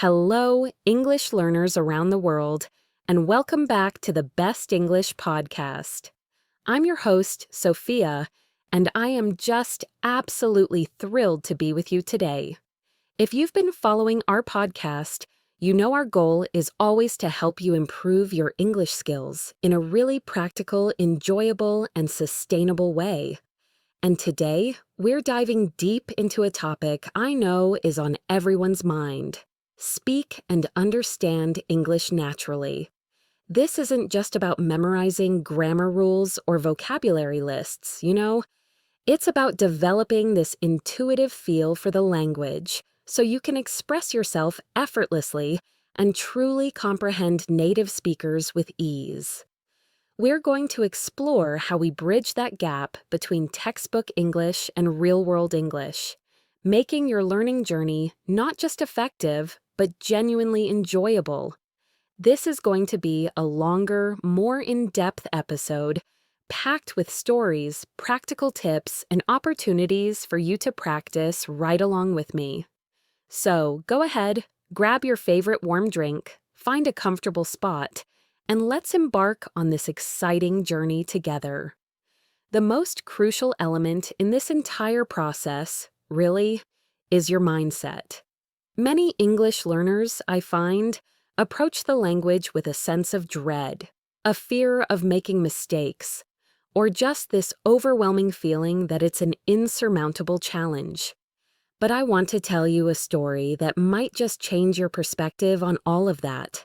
Hello, English learners around the world, and welcome back to the Best English Podcast. I'm your host, Sophia, and I am just absolutely thrilled to be with you today. If you've been following our podcast, you know our goal is always to help you improve your English skills in a really practical, enjoyable, and sustainable way. And today, we're diving deep into a topic I know is on everyone's mind. Speak and understand English naturally. This isn't just about memorizing grammar rules or vocabulary lists, It's about developing this intuitive feel for the language so you can express yourself effortlessly and truly comprehend native speakers with ease. We're going to explore how we bridge that gap between textbook English and real-world English, making your learning journey not just effective, but genuinely enjoyable. This is going to be a longer, more in-depth episode, packed with stories, practical tips, and opportunities for you to practice right along with me. So go ahead, grab your favorite warm drink, find a comfortable spot, and let's embark on this exciting journey together. The most crucial element in this entire process, really, is your mindset. Many English learners, I find, approach the language with a sense of dread, a fear of making mistakes, or just this overwhelming feeling that it's an insurmountable challenge. But I want to tell you a story that might just change your perspective on all of that.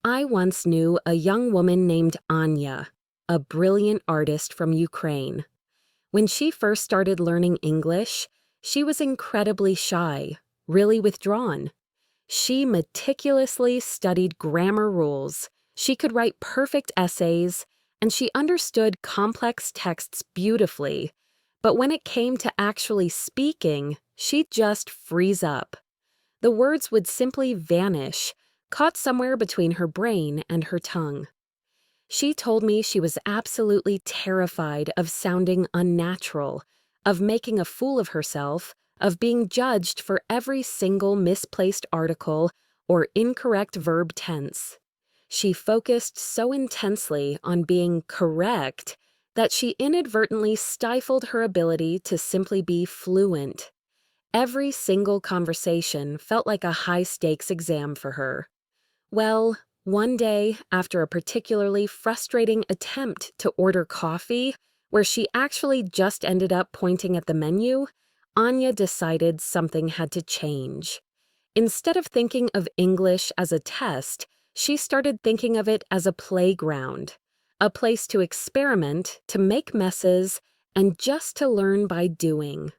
I once knew a young woman named Anya, a brilliant artist from Ukraine. When she first started learning English, she was incredibly shy, really withdrawn. She meticulously studied grammar rules, she could write perfect essays, and she understood complex texts beautifully. But when it came to actually speaking, she'd just freeze up. The words would simply vanish, caught somewhere between her brain and her tongue. She told me she was absolutely terrified of sounding unnatural, of making a fool of herself, of being judged for every single misplaced article or incorrect verb tense. She focused so intensely on being correct that she inadvertently stifled her ability to simply be fluent. Every single conversation felt like a high-stakes exam for her. Well, one day, after a particularly frustrating attempt to order coffee, where she actually just ended up pointing at the menu, Anya decided something had to change. Instead of thinking of English as a test, she started thinking of it as a playground, a place to experiment, to make messes, and just to learn by doing.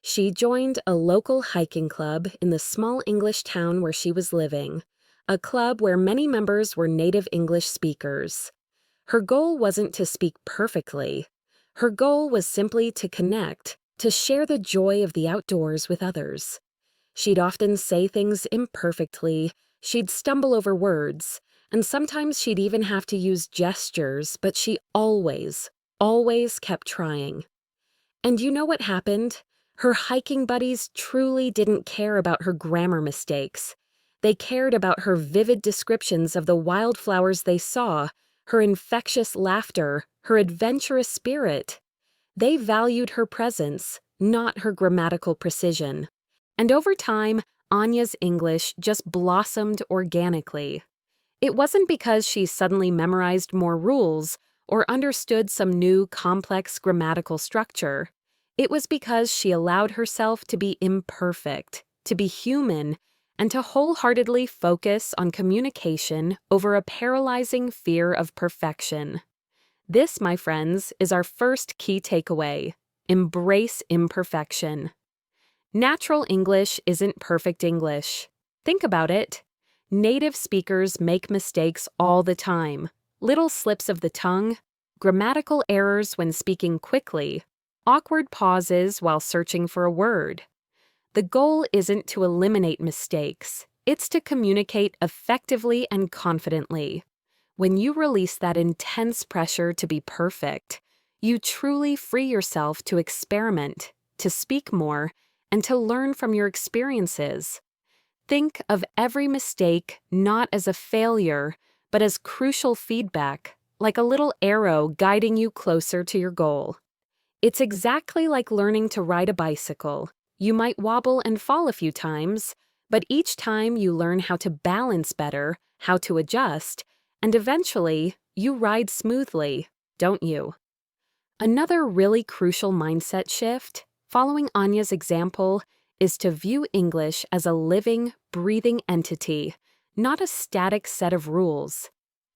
She joined a local hiking club in the small English town where she was living, a club where many members were native English speakers. Her goal wasn't to speak perfectly. Her goal was simply to connect, to share the joy of the outdoors with others. She'd often say things imperfectly, she'd stumble over words, and sometimes she'd even have to use gestures, but she always kept trying. And you know what happened? Her hiking buddies truly didn't care about her grammar mistakes. They cared about her vivid descriptions of the wildflowers they saw, her infectious laughter, her adventurous spirit. They valued her presence, not her grammatical precision. And over time, Anya's English just blossomed organically. It wasn't because she suddenly memorized more rules or understood some new complex grammatical structure. It was because she allowed herself to be imperfect, to be human, and to wholeheartedly focus on communication over a paralyzing fear of perfection. This, my friends, is our first key takeaway. Embrace imperfection. Natural English isn't perfect English. Think about it. Native speakers make mistakes all the time. Little slips of the tongue, grammatical errors when speaking quickly, awkward pauses while searching for a word. The goal isn't to eliminate mistakes. It's to communicate effectively and confidently. When you release that intense pressure to be perfect, you truly free yourself to experiment, to speak more, and to learn from your experiences. Think of every mistake not as a failure, but as crucial feedback, like a little arrow guiding you closer to your goal. It's exactly like learning to ride a bicycle. You might wobble and fall a few times, but each time you learn how to balance better, how to adjust, and eventually you ride smoothly, don't you? Another really crucial mindset shift, following Anya's example, is to view English as a living, breathing entity, not a static set of rules.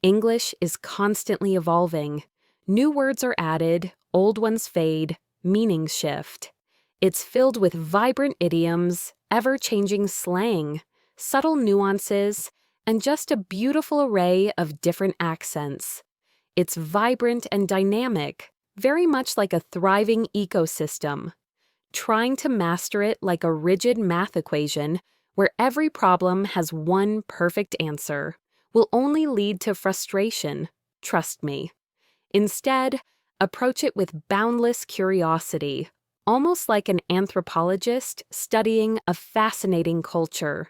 English is constantly evolving. New words are added, old ones fade, meanings shift. It's filled with vibrant idioms, ever-changing slang, subtle nuances, and just a beautiful array of different accents. It's vibrant and dynamic, very much like a thriving ecosystem. Trying to master it like a rigid math equation where every problem has one perfect answer will only lead to frustration, trust me. Instead, approach it with boundless curiosity, almost like an anthropologist studying a fascinating culture.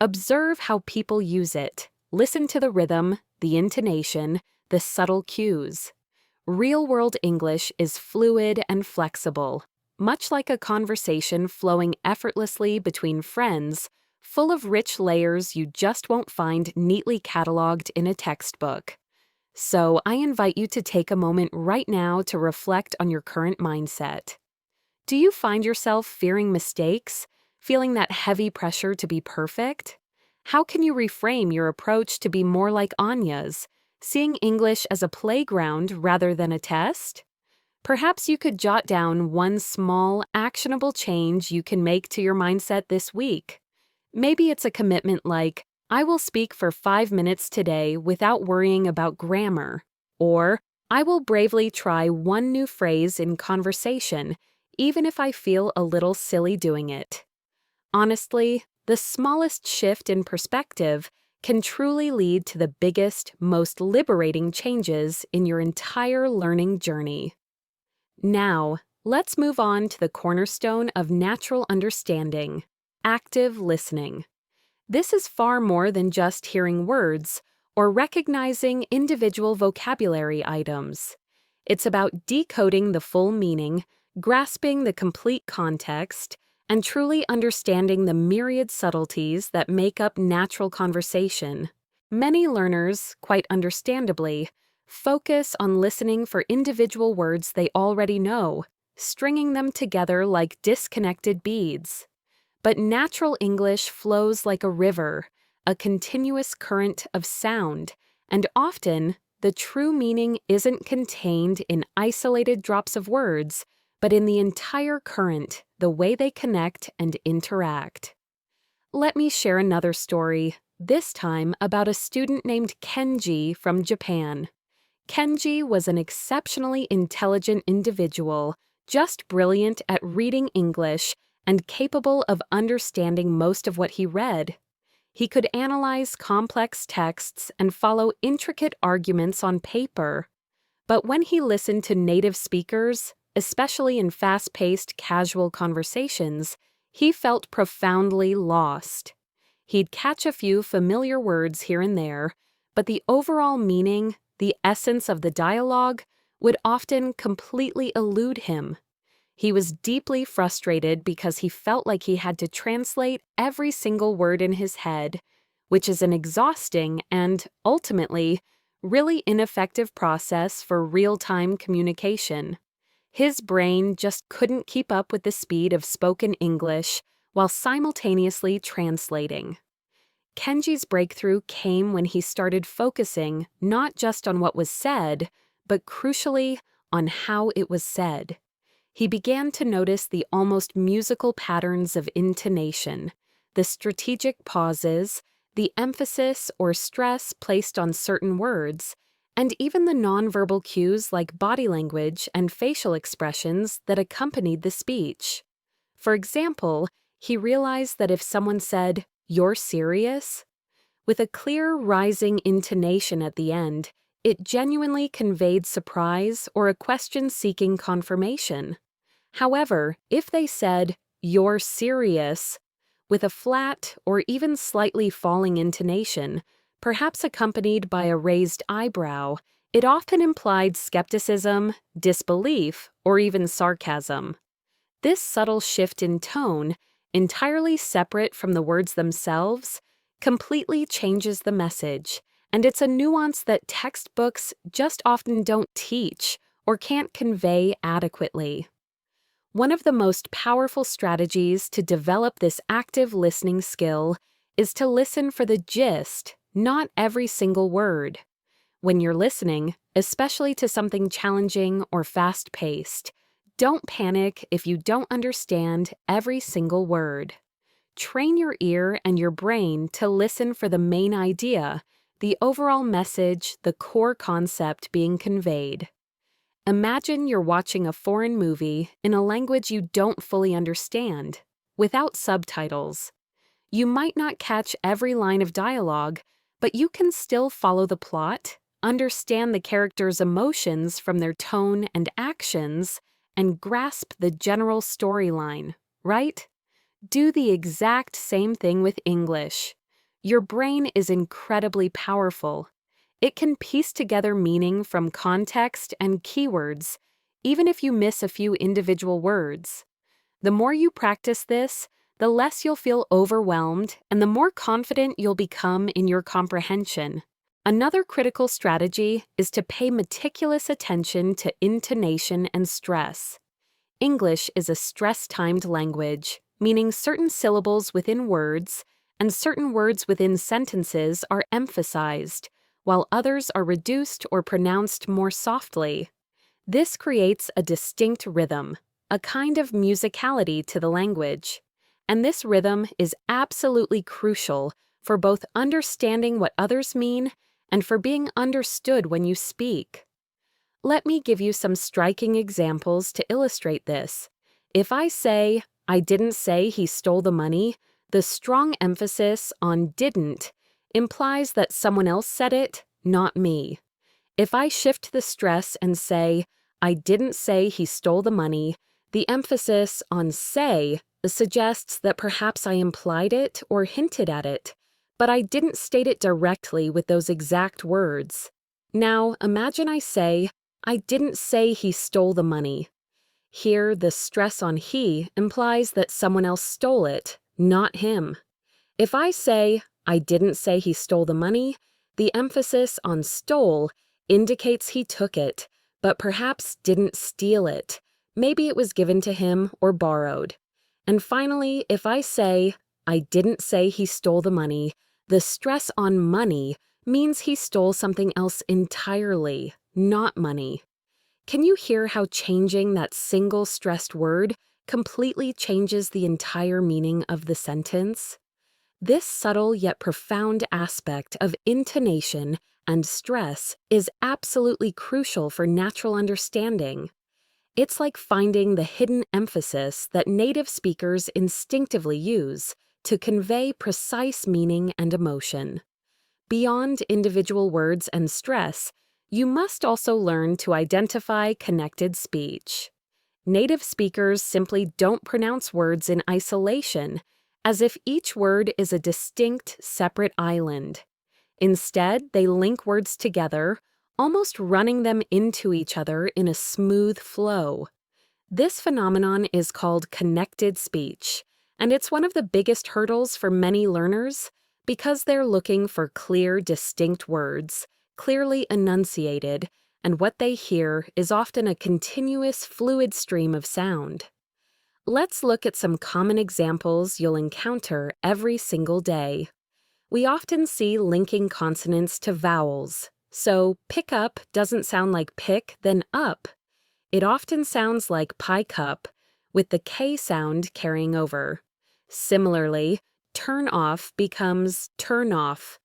Observe how people use it, listen to the rhythm, the intonation, the subtle cues. Real-world English is fluid and flexible, much like a conversation flowing effortlessly between friends, full of rich layers you just won't find neatly cataloged in a textbook. So I invite you to take a moment right now to reflect on your current mindset. Do you find yourself fearing mistakes, feeling that heavy pressure to be perfect? How can you reframe your approach to be more like Anya's, seeing English as a playground rather than a test? Perhaps you could jot down one small, actionable change you can make to your mindset this week. Maybe it's a commitment like, I will speak for 5 minutes today without worrying about grammar, or I will bravely try one new phrase in conversation, even if I feel a little silly doing it. Honestly, the smallest shift in perspective can truly lead to the biggest, most liberating changes in your entire learning journey. Now, let's move on to the cornerstone of natural understanding, active listening. This is far more than just hearing words or recognizing individual vocabulary items. It's about decoding the full meaning, grasping the complete context, and truly understanding the myriad subtleties that make up natural conversation. Many learners, quite understandably, focus on listening for individual words they already know, stringing them together like disconnected beads. But natural English flows like a river, a continuous current of sound, and often the true meaning isn't contained in isolated drops of words, but in the entire current, the way they connect and interact. Let me share another story, this time about a student named Kenji from Japan. Kenji was an exceptionally intelligent individual, just brilliant at reading English and capable of understanding most of what he read. He could analyze complex texts and follow intricate arguments on paper. But when he listened to native speakers, especially in fast-paced, casual conversations, he felt profoundly lost. He'd catch a few familiar words here and there, but the overall meaning, the essence of the dialogue, would often completely elude him. He was deeply frustrated because he felt like he had to translate every single word in his head, which is an exhausting and, ultimately, really ineffective process for real-time communication. His brain just couldn't keep up with the speed of spoken English while simultaneously translating. Kenji's breakthrough came when he started focusing not just on what was said, but crucially, on how it was said. He began to notice the almost musical patterns of intonation, the strategic pauses, the emphasis or stress placed on certain words, and even the nonverbal cues like body language and facial expressions that accompanied the speech. For example, he realized that if someone said, "You're serious?" with a clear rising intonation at the end, it genuinely conveyed surprise or a question seeking confirmation. However, if they said, "You're serious," with a flat or even slightly falling intonation, perhaps accompanied by a raised eyebrow. It often implied skepticism, disbelief, or even sarcasm. This subtle shift in tone, entirely separate from the words themselves, completely changes the message, and it's a nuance that textbooks just often don't teach or can't convey adequately. One of the most powerful strategies to develop this active listening skill is to listen for the gist, not every single word. When you're listening, especially to something challenging or fast-paced, don't panic if you don't understand every single word. Train your ear and your brain to listen for the main idea, the overall message, the core concept being conveyed. Imagine you're watching a foreign movie in a language you don't fully understand, without subtitles. You might not catch every line of dialogue, but you can still follow the plot, understand the characters' emotions from their tone and actions, and grasp the general storyline, right? Do the exact same thing with English. Your brain is incredibly powerful. It can piece together meaning from context and keywords, even if you miss a few individual words. The more you practice this, the less you'll feel overwhelmed and the more confident you'll become in your comprehension. Another critical strategy is to pay meticulous attention to intonation and stress. English is a stress-timed language, meaning certain syllables within words and certain words within sentences are emphasized, while others are reduced or pronounced more softly. This creates a distinct rhythm, a kind of musicality to the language. And this rhythm is absolutely crucial for both understanding what others mean and for being understood when you speak. Let me give you some striking examples to illustrate this. If I say, "I didn't say he stole the money," the strong emphasis on didn't implies that someone else said it, not me. If I shift the stress and say, "I didn't say he stole the money," the emphasis on say suggests that perhaps I implied it or hinted at it, but I didn't state it directly with those exact words. Now, imagine I say, "I didn't say he stole the money." Here, the stress on he implies that someone else stole it, not him. If I say, "I didn't say he stole the money," the emphasis on stole indicates he took it, but perhaps didn't steal it. Maybe it was given to him or borrowed. And finally, if I say, "I didn't say he stole the money," the stress on money means he stole something else entirely, not money. Can you hear how changing that single stressed word completely changes the entire meaning of the sentence? This subtle yet profound aspect of intonation and stress is absolutely crucial for natural understanding. It's like finding the hidden emphasis that native speakers instinctively use to convey precise meaning and emotion. Beyond individual words and stress, you must also learn to identify connected speech. Native speakers simply don't pronounce words in isolation, as if each word is a distinct, separate island. Instead, they link words together, almost running them into each other in a smooth flow. This phenomenon is called connected speech, and it's one of the biggest hurdles for many learners because they're looking for clear, distinct words, clearly enunciated, and what they hear is often a continuous, fluid stream of sound. Let's look at some common examples you'll encounter every single day. We often see linking consonants to vowels, so pick up doesn't sound like pick, then up. It often sounds like pie cup, with the K sound carrying over. Similarly, turn off becomes turn off.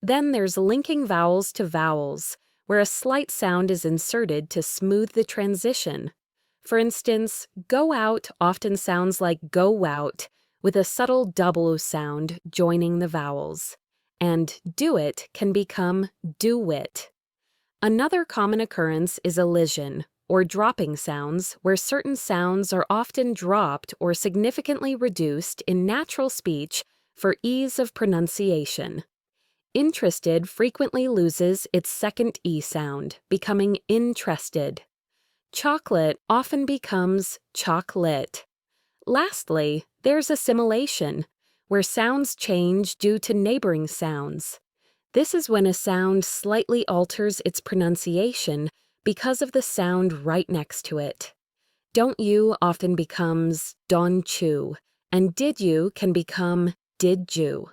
Then there's linking vowels to vowels, where a slight sound is inserted to smooth the transition. For instance, go out often sounds like go out, with a subtle double sound joining the vowels. And do it can become do it. Another common occurrence is elision, or dropping sounds, where certain sounds are often dropped or significantly reduced in natural speech for ease of pronunciation. Interested frequently loses its second E sound, becoming interested. Chocolate often becomes chocolate. Lastly, there's assimilation, where sounds change due to neighboring sounds. This is when a sound slightly alters its pronunciation because of the sound right next to it. Don't you often becomes don't you, and did you can become did you.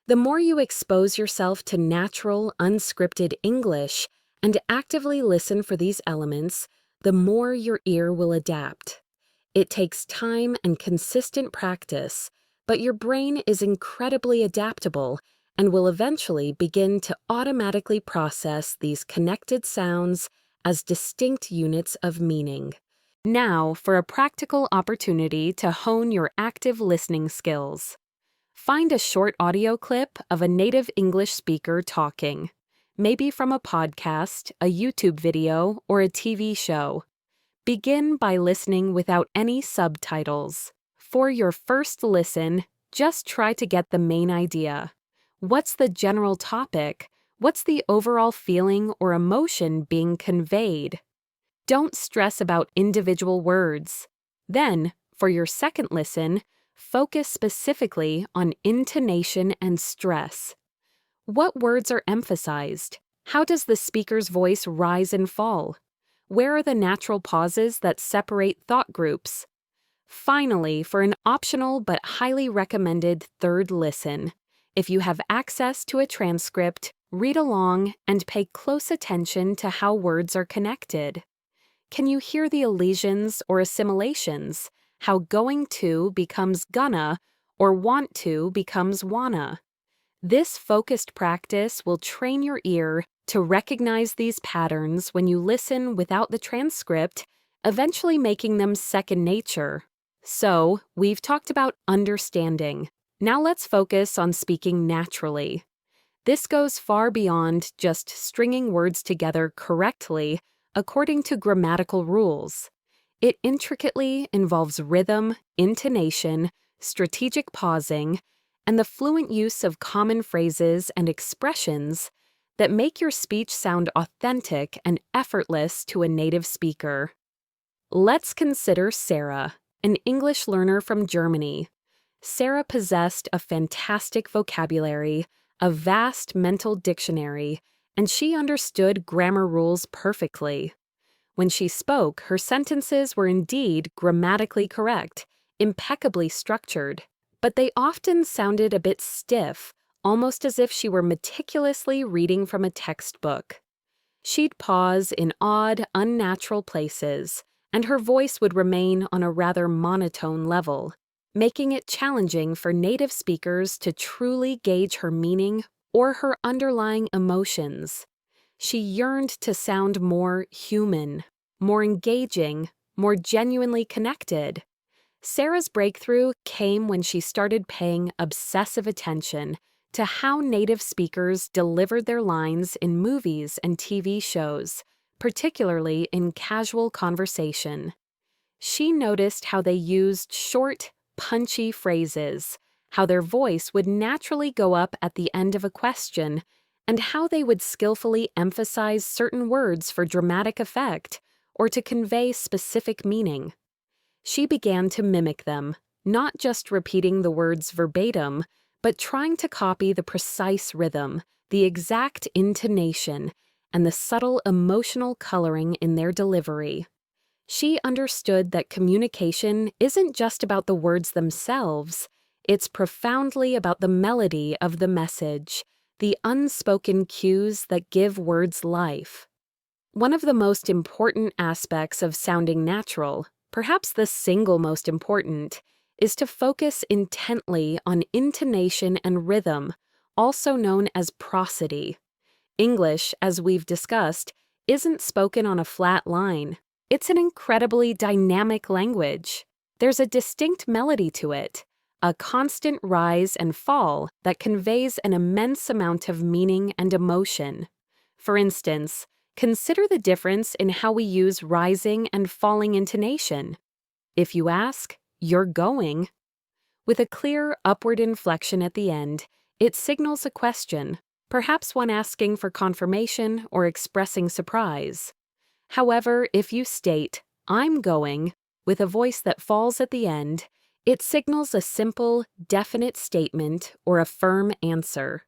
The more you expose yourself to natural, unscripted English and actively listen for these elements, the more your ear will adapt. It takes time and consistent practice, but your brain is incredibly adaptable and will eventually begin to automatically process these connected sounds as distinct units of meaning. Now for a practical opportunity to hone your active listening skills. Find a short audio clip of a native English speaker talking, maybe from a podcast, a YouTube video, or a TV show. Begin by listening without any subtitles. For your first listen, just try to get the main idea. What's the general topic? What's the overall feeling or emotion being conveyed? Don't stress about individual words. Then, for your second listen, focus specifically on intonation and stress. What words are emphasized? How does the speaker's voice rise and fall? Where are the natural pauses that separate thought groups? Finally, for an optional but highly recommended third listen, if you have access to a transcript, read along and pay close attention to how words are connected. Can you hear the elisions or assimilations? How going to becomes gonna or want to becomes wanna? This focused practice will train your ear to recognize these patterns when you listen without the transcript, eventually making them second nature. So, we've talked about understanding. Now let's focus on speaking naturally. This goes far beyond just stringing words together correctly according to grammatical rules. It intricately involves rhythm, intonation, strategic pausing, and the fluent use of common phrases and expressions that make your speech sound authentic and effortless to a native speaker. Let's consider Sarah, an English learner from Germany. Sarah possessed a fantastic vocabulary, a vast mental dictionary, and she understood grammar rules perfectly. When she spoke, her sentences were indeed grammatically correct, impeccably structured, but they often sounded a bit stiff, almost as if she were meticulously reading from a textbook. She'd pause in odd, unnatural places, and her voice would remain on a rather monotone level, making it challenging for native speakers to truly gauge her meaning or her underlying emotions. She yearned to sound more human, more engaging, more genuinely connected. Sarah's breakthrough came when she started paying obsessive attention to how native speakers delivered their lines in movies and TV shows, particularly in casual conversation. She noticed how they used short, punchy phrases, how their voice would naturally go up at the end of a question, and how they would skillfully emphasize certain words for dramatic effect or to convey specific meaning. She began to mimic them, not just repeating the words verbatim, but trying to copy the precise rhythm, the exact intonation, and the subtle emotional coloring in their delivery. She understood that communication isn't just about the words themselves, it's profoundly about the melody of the message, the unspoken cues that give words life. One of the most important aspects of sounding natural, perhaps the single most important, is to focus intently on intonation and rhythm, also known as prosody. English, as we've discussed, isn't spoken on a flat line. It's an incredibly dynamic language. There's a distinct melody to it, a constant rise and fall that conveys an immense amount of meaning and emotion. For instance, Consider the difference in how we use rising and falling intonation. If you ask, "You're going," with a clear upward inflection at the end, it signals a question, perhaps one asking for confirmation or expressing surprise. However, if you state, "I'm going," with a voice that falls at the end, it signals a simple, definite statement or a firm answer.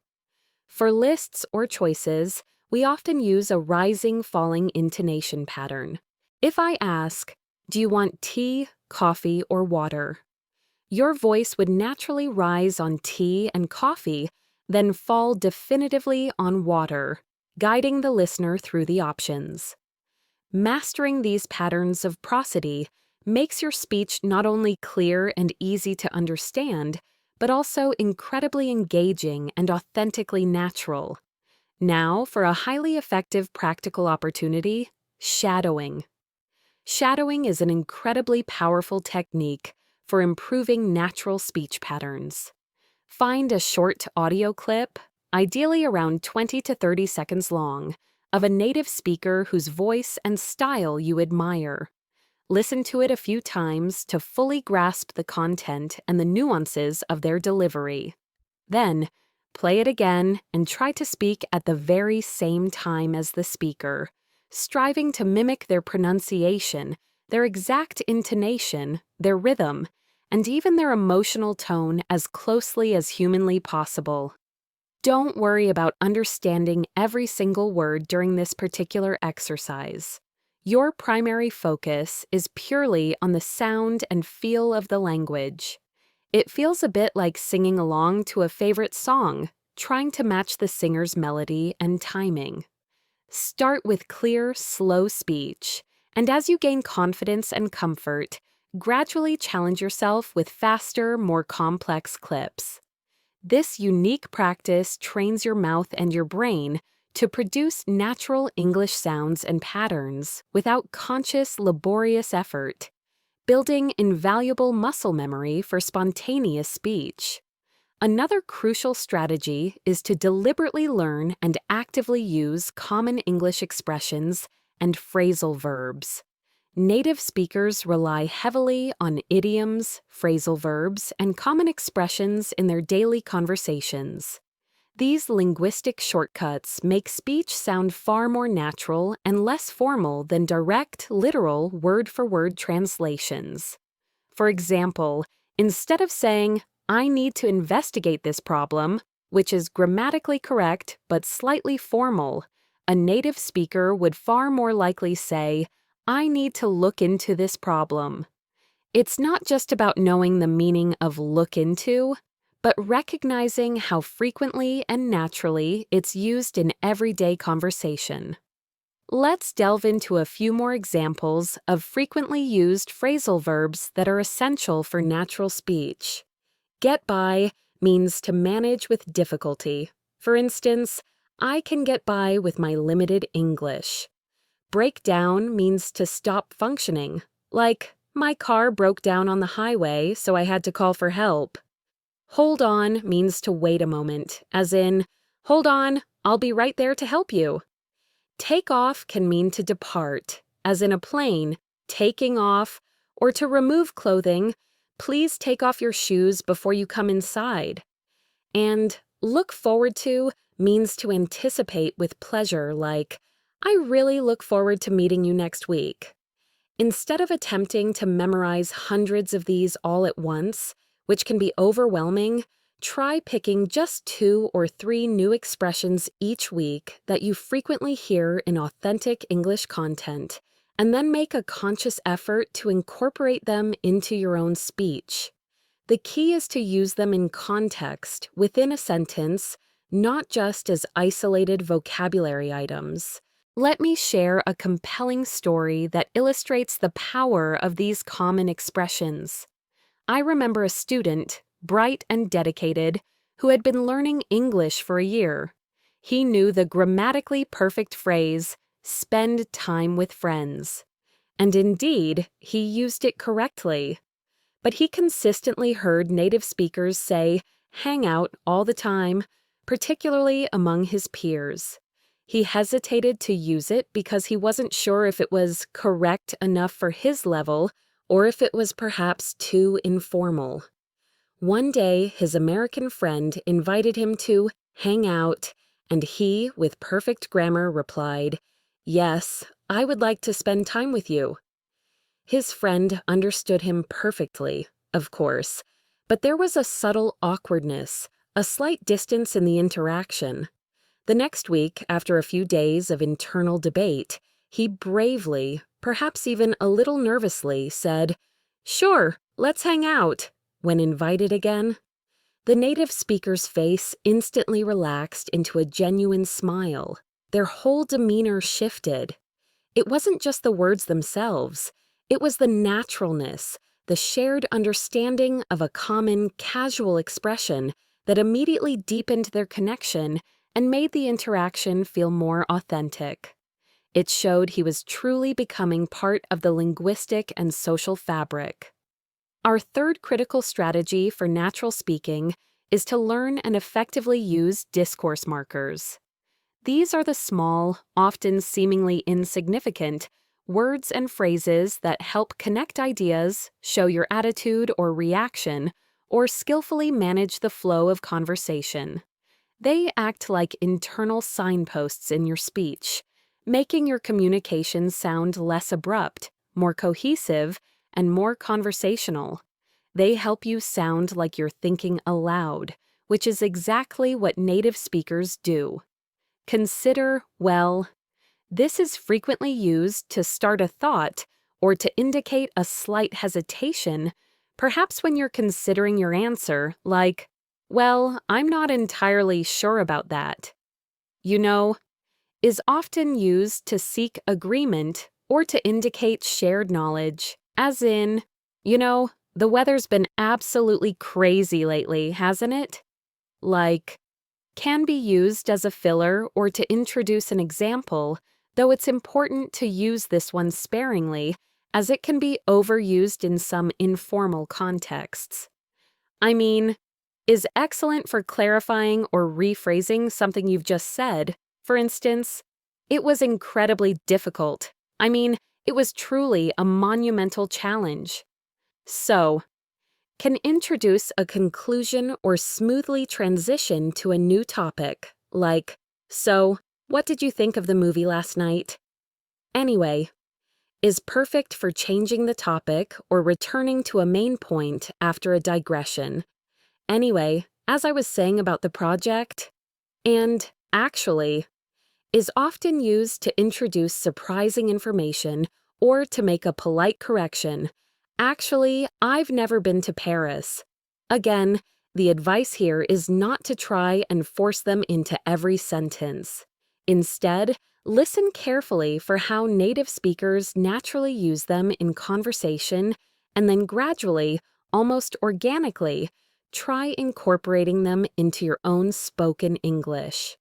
For lists or choices, we often use a rising-falling intonation pattern. If I ask, "Do you want tea, coffee, or water?" your voice would naturally rise on tea and coffee, then fall definitively on water, guiding the listener through the options. Mastering these patterns of prosody makes your speech not only clear and easy to understand, but also incredibly engaging and authentically natural. Now, for a highly effective practical opportunity, shadowing. Shadowing is an incredibly powerful technique for improving natural speech patterns. Find a short audio clip, ideally around 20 to 30 seconds long, of a native speaker whose voice and style you admire. Listen to it a few times to fully grasp the content and the nuances of their delivery. Then, play it again and try to speak at the very same time as the speaker, striving to mimic their pronunciation, their exact intonation, their rhythm, and even their emotional tone as closely as humanly possible. Don't worry about understanding every single word during this particular exercise. Your primary focus is purely on the sound and feel of the language. It feels a bit like singing along to a favorite song, trying to match the singer's melody and timing. Start with clear, slow speech, and as you gain confidence and comfort, gradually challenge yourself with faster, more complex clips. This unique practice trains your mouth and your brain to produce natural English sounds and patterns without conscious, laborious effort, building invaluable muscle memory for spontaneous speech. Another crucial strategy is to deliberately learn and actively use common English expressions and phrasal verbs. Native speakers rely heavily on idioms, phrasal verbs, and common expressions in their daily conversations. These linguistic shortcuts make speech sound far more natural and less formal than direct, literal, word-for-word translations. For example, instead of saying, "I need to investigate this problem," which is grammatically correct but slightly formal, a native speaker would far more likely say, "I need to look into this problem." It's not just about knowing the meaning of "look into," but recognizing how frequently and naturally it's used in everyday conversation. Let's delve into a few more examples of frequently used phrasal verbs that are essential for natural speech. Get by means to manage with difficulty. For instance, "I can get by with my limited English." Break down means to stop functioning, like, "My car broke down on the highway, so I had to call for help." Hold on means to wait a moment, as in, "Hold on, I'll be right there to help you." Take off can mean to depart, as in a plane, taking off, or to remove clothing, "Please take off your shoes before you come inside." And look forward to means to anticipate with pleasure, like, "I really look forward to meeting you next week." Instead of attempting to memorize hundreds of these all at once, which can be overwhelming, try picking just 2 or 3 new expressions each week that you frequently hear in authentic English content, and then make a conscious effort to incorporate them into your own speech. The key is to use them in context, within a sentence, not just as isolated vocabulary items. Let me share a compelling story that illustrates the power of these common expressions. I remember a student, bright and dedicated, who had been learning English for a year. He knew the grammatically perfect phrase, "spend time with friends." And indeed, he used it correctly. But he consistently heard native speakers say, "hang out" all the time, particularly among his peers. He hesitated to use it because he wasn't sure if it was correct enough for his level or if it was perhaps too informal. One day, his American friend invited him to hang out, and he, with perfect grammar, replied, "Yes, I would like to spend time with you." His friend understood him perfectly, of course, but there was a subtle awkwardness, a slight distance in the interaction. The next week, after a few days of internal debate, he bravely, perhaps even a little nervously, said, "Sure, let's hang out," when invited again. The native speaker's face instantly relaxed into a genuine smile. Their whole demeanor shifted. It wasn't just the words themselves. It was the naturalness, the shared understanding of a common, casual expression that immediately deepened their connection and made the interaction feel more authentic. It showed he was truly becoming part of the linguistic and social fabric. Our third critical strategy for natural speaking is to learn and effectively use discourse markers. These are the small, often seemingly insignificant, words and phrases that help connect ideas, show your attitude or reaction, or skillfully manage the flow of conversation. They act like internal signposts in your speech, making your communication sound less abrupt, more cohesive, and more conversational. They help you sound like you're thinking aloud, which is exactly what native speakers do. Consider, well, this is frequently used to start a thought or to indicate a slight hesitation, perhaps when you're considering your answer, like, "Well, I'm not entirely sure about that." You know, is often used to seek agreement or to indicate shared knowledge, as in, the weather's been absolutely crazy lately, hasn't it? Like, can be used as a filler or to introduce an example, though it's important to use this one sparingly, as it can be overused in some informal contexts. I mean, is excellent for clarifying or rephrasing something you've just said. For instance, "It was incredibly difficult. I mean, it was truly a monumental challenge." So, can introduce a conclusion or smoothly transition to a new topic, like, "So, what did you think of the movie last night?" Anyway, is perfect for changing the topic or returning to a main point after a digression. Anyway, as I was saying about the project, and actually, is often used to introduce surprising information or to make a polite correction. "Actually, I've never been to Paris." Again, the advice here is not to try and force them into every sentence. Instead, listen carefully for how native speakers naturally use them in conversation, and then gradually, almost organically, try incorporating them into your own spoken English.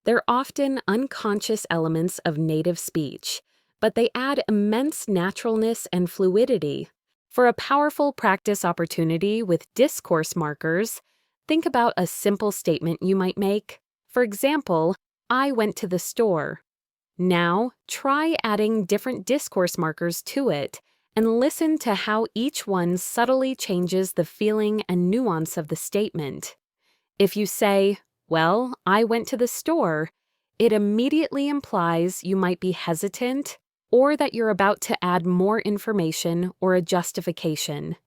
They're often unconscious elements of native speech, but they add immense naturalness and fluidity. For a powerful practice opportunity with discourse markers, think about a simple statement you might make. For example, "I went to the store." Now, try adding different discourse markers to it and listen to how each one subtly changes the feeling and nuance of the statement. If you say, "Well, I went to the store," it immediately implies you might be hesitant or that you're about to add more information or a justification.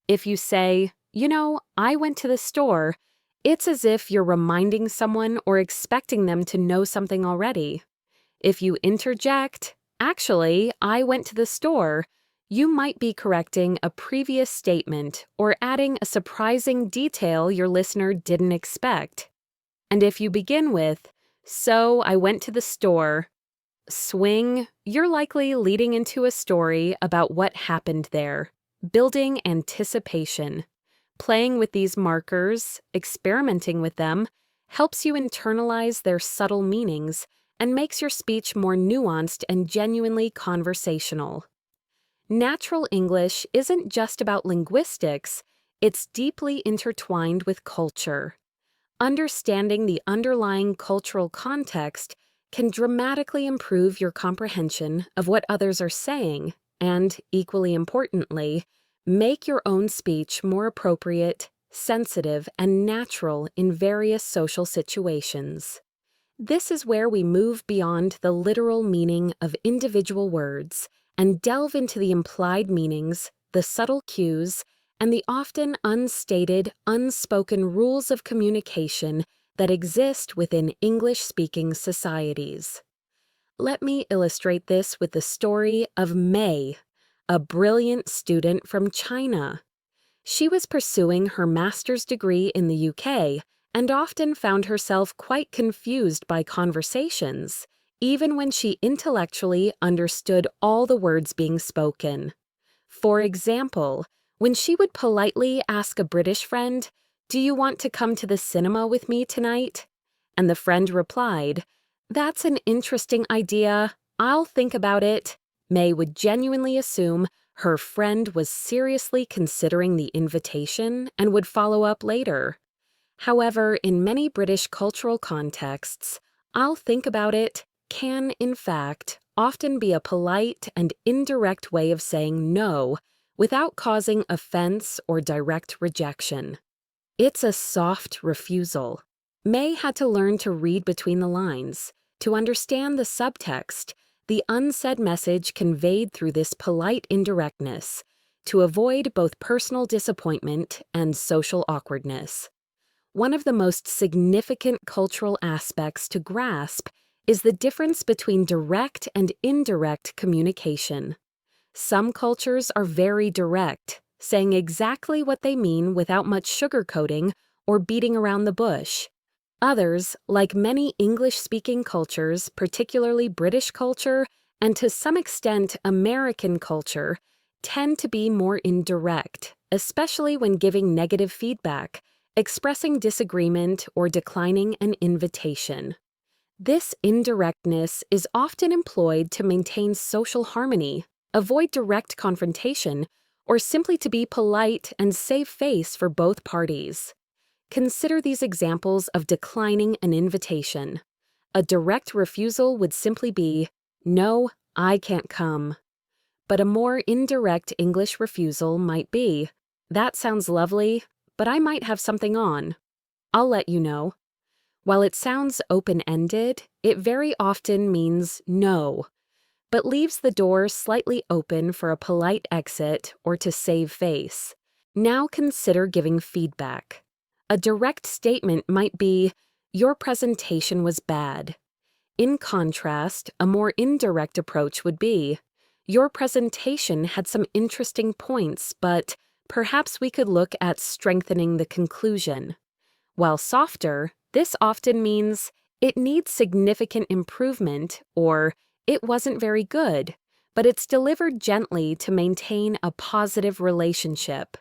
If you say, "I went to the store," it's as if you're reminding someone or expecting them to know something already. If you interject, "Actually, I went to the store," you might be correcting a previous statement or adding a surprising detail your listener didn't expect. And if you begin with, "So I went to the store," swing, you're likely leading into a story about what happened there, building anticipation. Playing with these markers, experimenting with them, helps you internalize their subtle meanings and makes your speech more nuanced and genuinely conversational. Natural English isn't just about linguistics, it's deeply intertwined with culture. Understanding the underlying cultural context can dramatically improve your comprehension of what others are saying and, equally importantly, make your own speech more appropriate, sensitive, and natural in various social situations. This is where we move beyond the literal meaning of individual words and delve into the implied meanings, the subtle cues, and the often unstated, unspoken rules of communication that exist within English-speaking societies. Let me illustrate this with the story of May, a brilliant student from China. She was pursuing her master's degree in the UK and often found herself quite confused by conversations, even when she intellectually understood all the words being spoken. For example, when she would politely ask a British friend, "Do you want to come to the cinema with me tonight?" And the friend replied, "That's an interesting idea. I'll think about it." May would genuinely assume her friend was seriously considering the invitation and would follow up later. However, in many British cultural contexts, "I'll think about it" can, in fact, often be a polite and indirect way of saying no without causing offense or direct rejection. It's a soft refusal. May had to learn to read between the lines, to understand the subtext, the unsaid message conveyed through this polite indirectness, to avoid both personal disappointment and social awkwardness. One of the most significant cultural aspects to grasp is the difference between direct and indirect communication. Some cultures are very direct, saying exactly what they mean without much sugarcoating or beating around the bush. Others, like many English-speaking cultures, particularly British culture, and to some extent American culture, tend to be more indirect, especially when giving negative feedback, expressing disagreement, or declining an invitation. This indirectness is often employed to maintain social harmony, avoid direct confrontation, or simply to be polite and save face for both parties. Consider these examples of declining an invitation. A direct refusal would simply be, "No, I can't come." But a more indirect English refusal might be, "That sounds lovely, but I might have something on. I'll let you know." While it sounds open-ended, it very often means no, but leaves the door slightly open for a polite exit or to save face. Now consider giving feedback. A direct statement might be, "Your presentation was bad." In contrast, a more indirect approach would be, "Your presentation had some interesting points, but perhaps we could look at strengthening the conclusion." While softer, this often means, "It needs significant improvement," or "It wasn't very good," but it's delivered gently to maintain a positive relationship.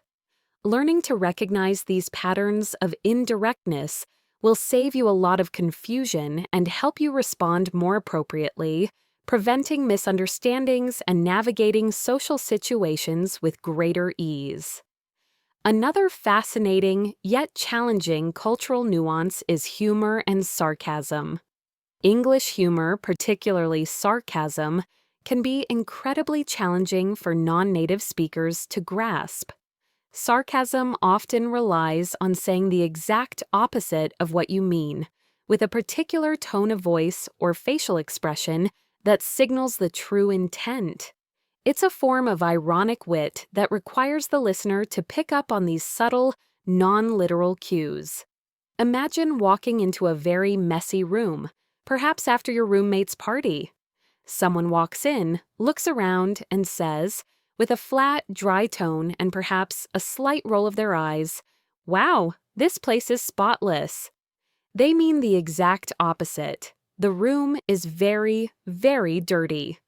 Learning to recognize these patterns of indirectness will save you a lot of confusion and help you respond more appropriately, preventing misunderstandings and navigating social situations with greater ease. Another fascinating yet challenging cultural nuance is humor and sarcasm. English humor, particularly sarcasm, can be incredibly challenging for non-native speakers to grasp. Sarcasm often relies on saying the exact opposite of what you mean, with a particular tone of voice or facial expression that signals the true intent. It's a form of ironic wit that requires the listener to pick up on these subtle, non-literal cues. Imagine walking into a very messy room, perhaps after your roommate's party. Someone walks in, looks around, and says, with a flat, dry tone and perhaps a slight roll of their eyes, "Wow, this place is spotless." They mean the exact opposite. The room is very, very dirty.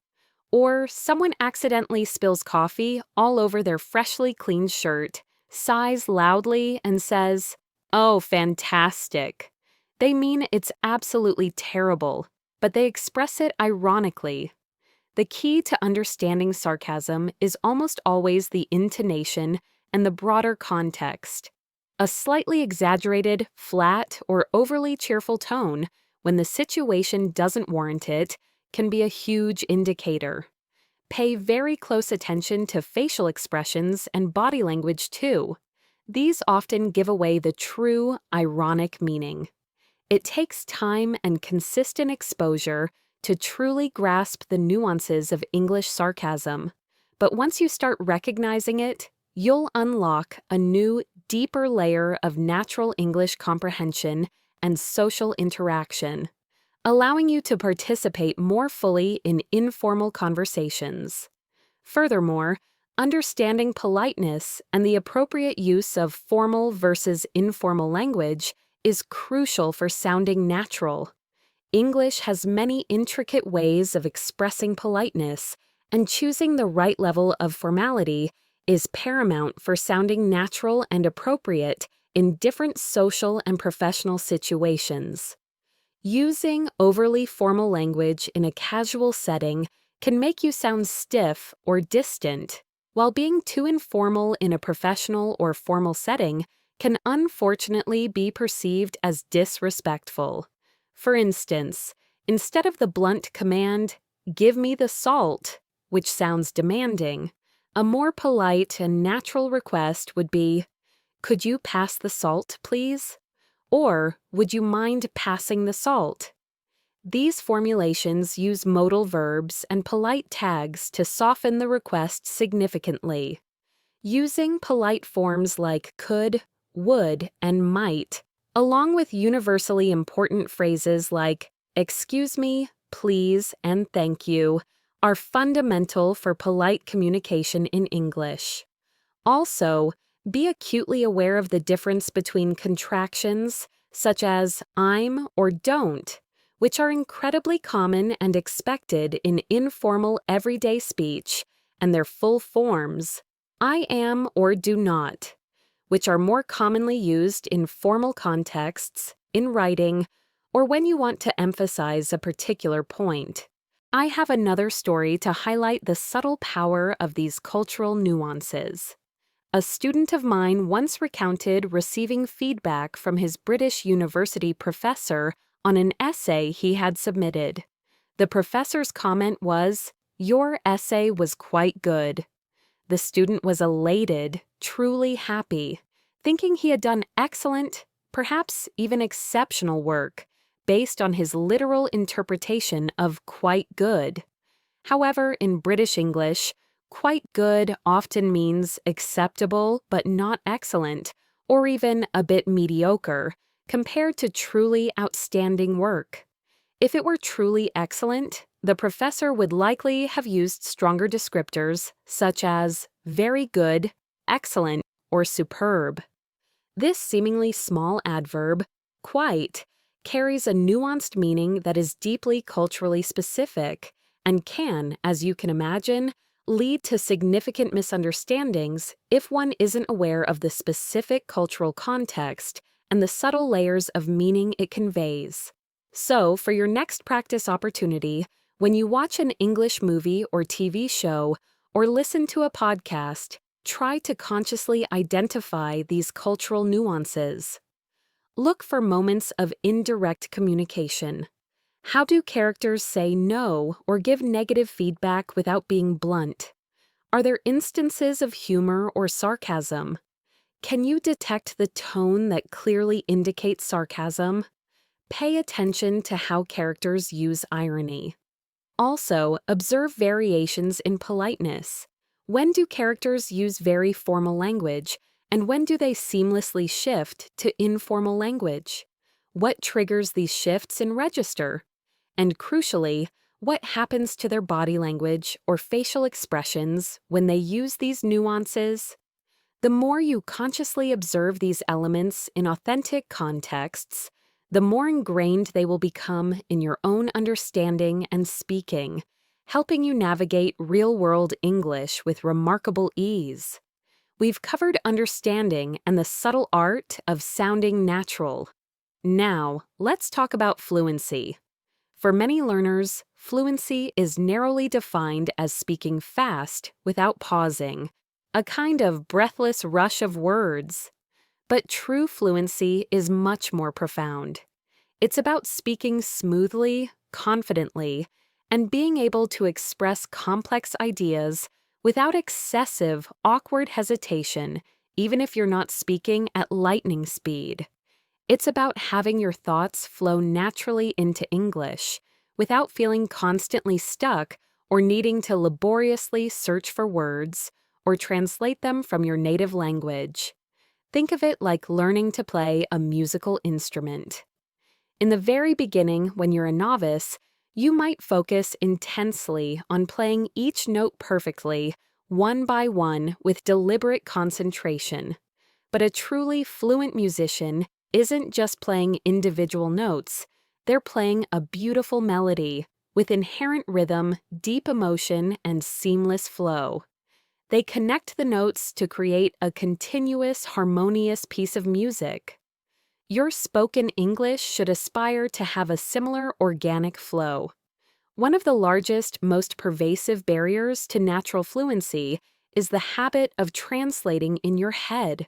Or someone accidentally spills coffee all over their freshly cleaned shirt, sighs loudly, and says, "Oh, fantastic." They mean it's absolutely terrible, but they express it ironically. The key to understanding sarcasm is almost always the intonation and the broader context. A slightly exaggerated, flat, or overly cheerful tone when the situation doesn't warrant it, can be a huge indicator. Pay very close attention to facial expressions and body language too. These often give away the true, ironic meaning. It takes time and consistent exposure to truly grasp the nuances of English sarcasm. But once you start recognizing it, you'll unlock a new, deeper layer of natural English comprehension and social interaction, allowing you to participate more fully in informal conversations. Furthermore, understanding politeness and the appropriate use of formal versus informal language is crucial for sounding natural. English has many intricate ways of expressing politeness, and choosing the right level of formality is paramount for sounding natural and appropriate in different social and professional situations. Using overly formal language in a casual setting can make you sound stiff or distant, while being too informal in a professional or formal setting can unfortunately be perceived as disrespectful. For instance, instead of the blunt command, "Give me the salt," which sounds demanding, a more polite and natural request would be, "Could you pass the salt, please?" Or, "Would you mind passing the salt?" These formulations use modal verbs and polite tags to soften the request significantly. Using polite forms like could, would, and might, along with universally important phrases like "excuse me," "please," and "thank you," are fundamental for polite communication in English. Also, be acutely aware of the difference between contractions, such as "I'm" or "don't," which are incredibly common and expected in informal everyday speech, and their full forms, "I am" or "do not," which are more commonly used in formal contexts, in writing, or when you want to emphasize a particular point. I have another story to highlight the subtle power of these cultural nuances. A student of mine once recounted receiving feedback from his British university professor on an essay he had submitted. The professor's comment was, "Your essay was quite good." The student was elated, truly happy, thinking he had done excellent, perhaps even exceptional work, based on his literal interpretation of "quite good." However, in British English, quite good often means acceptable but not excellent, or even a bit mediocre, compared to truly outstanding work. If it were truly excellent, the professor would likely have used stronger descriptors, such as very good, excellent, or superb. This seemingly small adverb, quite, carries a nuanced meaning that is deeply culturally specific and can, as you can imagine, lead to significant misunderstandings if one isn't aware of the specific cultural context and the subtle layers of meaning it conveys. So, for your next practice opportunity, when you watch an English movie or TV show or listen to a podcast, try to consciously identify these cultural nuances. Look for moments of indirect communication. How do characters say no or give negative feedback without being blunt? Are there instances of humor or sarcasm? Can you detect the tone that clearly indicates sarcasm? Pay attention to how characters use irony. Also, observe variations in politeness. When do characters use very formal language, and when do they seamlessly shift to informal language? What triggers these shifts in register? And crucially, what happens to their body language or facial expressions when they use these nuances? The more you consciously observe these elements in authentic contexts, the more ingrained they will become in your own understanding and speaking, helping you navigate real-world English with remarkable ease. We've covered understanding and the subtle art of sounding natural. Now, let's talk about fluency. For many learners, fluency is narrowly defined as speaking fast without pausing, a kind of breathless rush of words. But true fluency is much more profound. It's about speaking smoothly, confidently, and being able to express complex ideas without excessive, awkward hesitation, even if you're not speaking at lightning speed. It's about having your thoughts flow naturally into English without feeling constantly stuck or needing to laboriously search for words or translate them from your native language. Think of it like learning to play a musical instrument. In the very beginning, when you're a novice, you might focus intensely on playing each note perfectly, one by one, with deliberate concentration. But a truly fluent musician isn't just playing individual notes, they're playing a beautiful melody with inherent rhythm, deep emotion, and seamless flow. They connect the notes to create a continuous, harmonious piece of music. Your spoken English should aspire to have a similar organic flow. One of the largest, most pervasive barriers to natural fluency is the habit of translating in your head.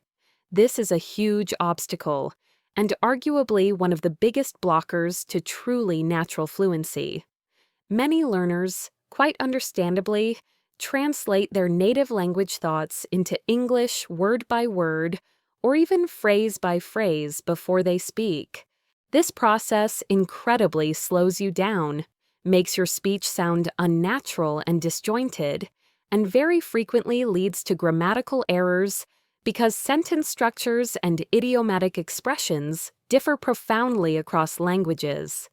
This is a huge obstacle, and arguably one of the biggest blockers to truly natural fluency. Many learners, quite understandably, translate their native language thoughts into English word by word or even phrase by phrase before they speak. This process incredibly slows you down, makes your speech sound unnatural and disjointed, and very frequently leads to grammatical errors because sentence structures and idiomatic expressions differ profoundly across languages.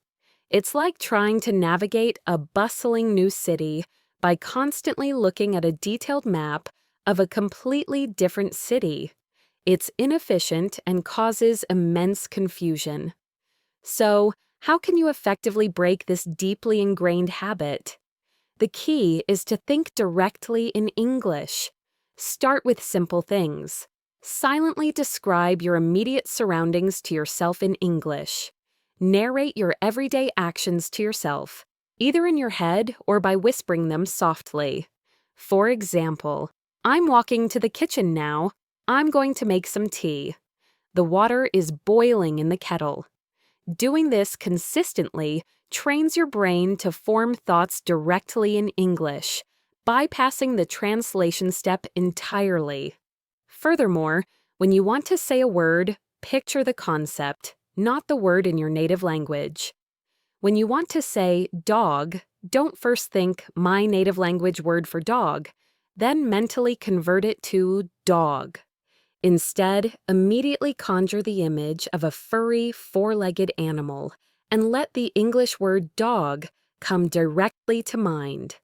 It's like trying to navigate a bustling new city by constantly looking at a detailed map of a completely different city. It's inefficient and causes immense confusion. So, how can you effectively break this deeply ingrained habit? The key is to think directly in English. Start with simple things. Silently describe your immediate surroundings to yourself in English. Narrate your everyday actions to yourself, either in your head or by whispering them softly. For example, I'm walking to the kitchen now. I'm going to make some tea. The water is boiling in the kettle. Doing this consistently trains your brain to form thoughts directly in English, bypassing the translation step entirely. Furthermore, when you want to say a word, picture the concept, not the word in your native language. When you want to say dog, don't first think my native language word for dog, then mentally convert it to dog. Instead, immediately conjure the image of a furry, four-legged animal and let the English word dog come directly to mind.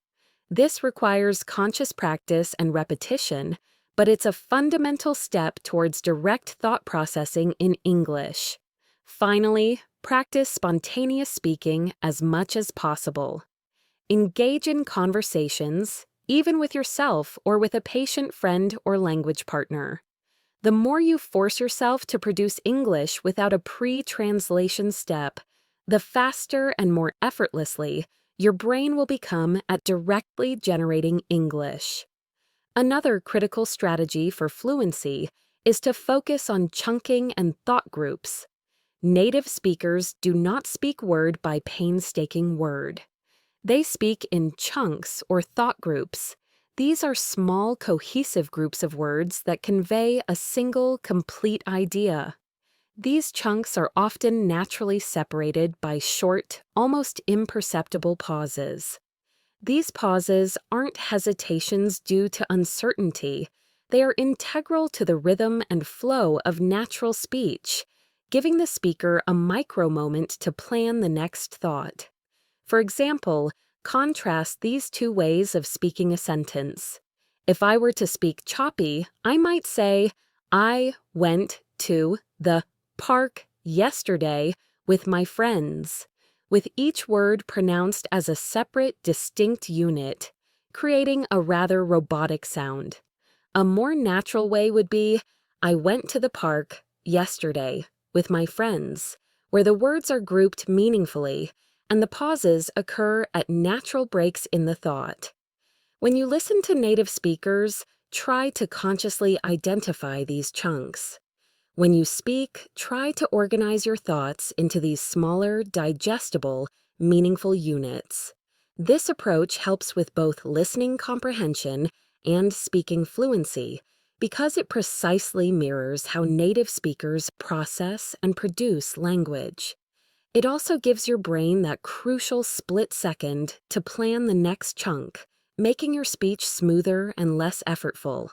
This requires conscious practice and repetition, but it's a fundamental step towards direct thought processing in English. Finally, practice spontaneous speaking as much as possible. Engage in conversations, even with yourself or with a patient friend or language partner. The more you force yourself to produce English without a pre-translation step, the faster and more effortlessly your brain will become at directly generating English. Another critical strategy for fluency is to focus on chunking and thought groups. Native speakers do not speak word by painstaking word. They speak in chunks or thought groups. These are small, cohesive groups of words that convey a single, complete idea. These chunks are often naturally separated by short, almost imperceptible pauses. These pauses aren't hesitations due to uncertainty. They are integral to the rhythm and flow of natural speech, giving the speaker a micro moment to plan the next thought. For example, contrast these two ways of speaking a sentence. If I were to speak choppy, I might say, I went to the park yesterday with my friends, with each word pronounced as a separate, distinct unit, creating a rather robotic sound. A more natural way would be, I went to the park yesterday with my friends, where the words are grouped meaningfully and the pauses occur at natural breaks in the thought. When you listen to native speakers, try to consciously identify these chunks. When you speak, try to organize your thoughts into these smaller, digestible, meaningful units. This approach helps with both listening comprehension and speaking fluency because it precisely mirrors how native speakers process and produce language. It also gives your brain that crucial split second to plan the next chunk, making your speech smoother and less effortful.